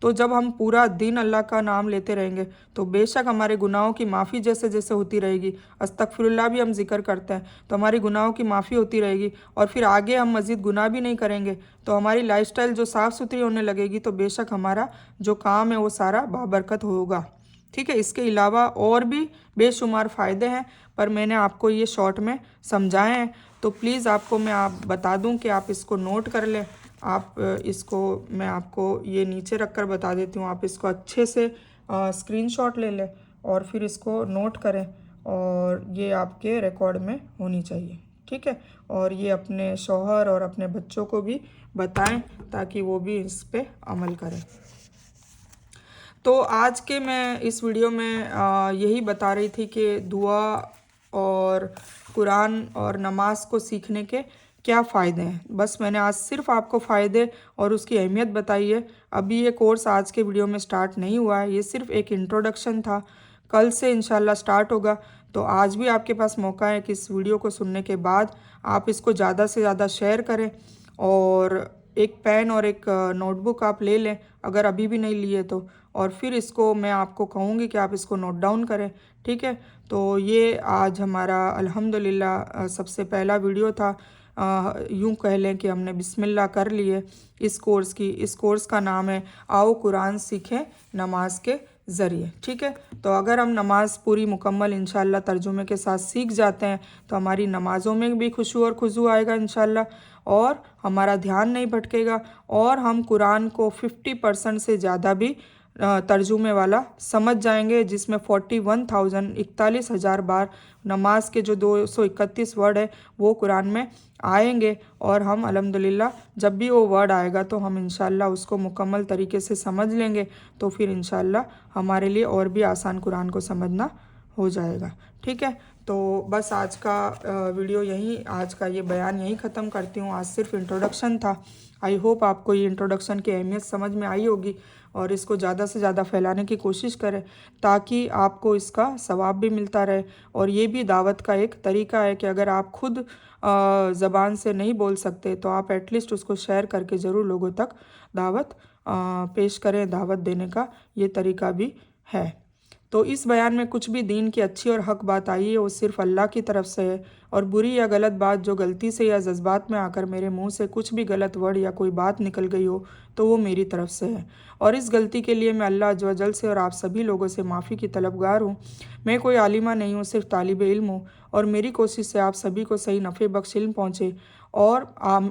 S1: تو جب ہم پورا دن اللہ کا نام لیتے رہیں گے تو بے شک ہمارے گناہوں کی معافی جیسے جیسے ہوتی رہے گی، استغفر اللہ بھی ہم ذکر کرتے ہیں تو ہماری گناہوں کی معافی ہوتی رہے گی، اور پھر آگے ہم مزید گناہ بھی نہیں کریں گے تو ہماری لائف سٹائل جو صاف ستھری ہونے لگے گی، تو بے شک ہمارا جو کام ہے وہ سارا بابرکت ہوگا، ٹھیک ہے؟ اس کے علاوہ اور بھی بے شمار فائدے ہیں، پر میں نے آپ کو یہ شارٹ میں سمجھائے ہیں، تو پلیز آپ کو میں بتا دوں کہ آپ اس کو نوٹ کر لیں۔ آپ اس کو میں آپ کو یہ نیچے رکھ کر بتا دیتی ہوں، آپ اس کو اچھے سے اسکرین شاٹ لے لیں اور پھر اس کو نوٹ کریں، اور یہ آپ کے ریکارڈ میں ہونی چاہیے، ٹھیک ہے؟ اور یہ اپنے شوہر اور اپنے بچوں کو بھی بتائیں تاکہ وہ بھی اس پہ عمل کریں۔ تو آج کے میں اس ویڈیو میں یہی بتا رہی تھی کہ دعا اور قرآن اور نماز کو سیکھنے کے کیا فائدے ہیں، بس میں نے آج صرف آپ کو فائدے اور اس کی اہمیت بتائی ہے۔ ابھی یہ کورس آج کے ویڈیو میں سٹارٹ نہیں ہوا ہے، یہ صرف ایک انٹروڈکشن تھا، کل سے انشاءاللہ سٹارٹ ہوگا۔ تو آج بھی آپ کے پاس موقع ہے کہ اس ویڈیو کو سننے کے بعد آپ اس کو زیادہ سے زیادہ شیئر کریں، اور ایک پین اور ایک نوٹ بک آپ لے لیں اگر ابھی بھی نہیں لیے تو، اور پھر اس کو میں آپ کو کہوں گی کہ آپ اس کو نوٹ ڈاؤن کریں، ٹھیک ہے؟ تو یہ آج ہمارا الحمدللہ سب سے پہلا ویڈیو تھا، یوں کہہ لیں کہ ہم نے بسم اللہ کر لیے اس کورس کا نام ہے آؤ قرآن سیکھیں نماز کے ذریعے، ٹھیک ہے؟ تو اگر ہم نماز پوری مکمل انشاءاللہ ترجمے کے ساتھ سیکھ جاتے ہیں تو ہماری نمازوں میں بھی خشوع اور خضوع آئے گا انشاءاللہ، اور ہمارا دھیان نہیں بھٹکے گا، اور ہم قرآن کو 50% سے زیادہ بھی ترجمے والا سمجھ جائیں گے، جس میں 41,000 بار نماز کے جو 231 ورڈ ہے وہ قرآن میں آئیں گے، اور ہم الحمدللہ جب بھی وہ ورڈ آئے گا تو ہم انشاءاللہ اس کو مکمل طریقے سے سمجھ لیں گے، تو پھر انشاءاللہ ہمارے لیے اور بھی آسان قرآن کو سمجھنا ہو جائے گا، ٹھیک ہے؟ تو بس آج کا ویڈیو آج کا یہ بیان یہیں ختم کرتی ہوں۔ آج صرف انٹروڈکشن تھا، آئی ہوپ آپ کو یہ انٹروڈکشن کی اہمیت سمجھ میں آئی ہوگی، اور اس کو زیادہ سے زیادہ پھیلانے کی کوشش کریں تاکہ آپ کو اس کا ثواب بھی ملتا رہے، اور یہ بھی دعوت کا ایک طریقہ ہے کہ اگر آپ خود زبان سے نہیں بول سکتے تو آپ ایٹ لیسٹ اس کو شیئر کر کے ضرور لوگوں تک دعوت پیش کریں، دعوت دینے کا یہ طریقہ بھی ہے۔ تو اس بیان میں کچھ بھی دین کی اچھی اور حق بات آئی ہے وہ صرف اللہ کی طرف سے ہے، اور بری یا غلط بات جو غلطی سے یا جذبات میں آ کر میرے منہ سے کچھ بھی غلط ورڈ یا کوئی بات نکل گئی ہو تو وہ میری طرف سے ہے، اور اس غلطی کے لیے میں اللہ عز و جل سے اور آپ سبھی لوگوں سے معافی کی طلبگار ہوں۔ میں کوئی عالمہ نہیں ہوں، صرف طالب علم ہوں، اور میری کوشش سے آپ سبھی کو صحیح نفع بخش علم پہنچے اور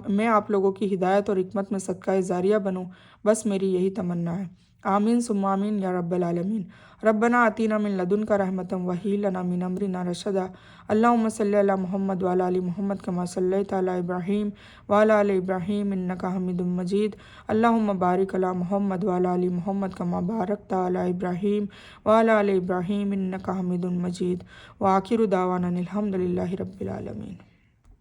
S1: میں آپ لوگوں کی ہدایت اور حکمت میں صدقہ جاریہ بنوں، بس میری یہی تمنا ہے۔ آمین ثم آمین یا رب العالمین۔ ربنا آتینا من لدنک رحمۃ وہی لنا من امرنا رشدا۔ اللہم صلی علی محمد وعلی آل محمد کما صلیت علی ابراہیم وعلی آل ابراہیم انک حمید مجید۔ اللہم بارک علی محمد وعلی آل محمد کما بارکت علی ابراہیم وعلی آل ابراہیم انک حمید مجید۔ وآخر دعوانا الحمد للہ رب العالمین۔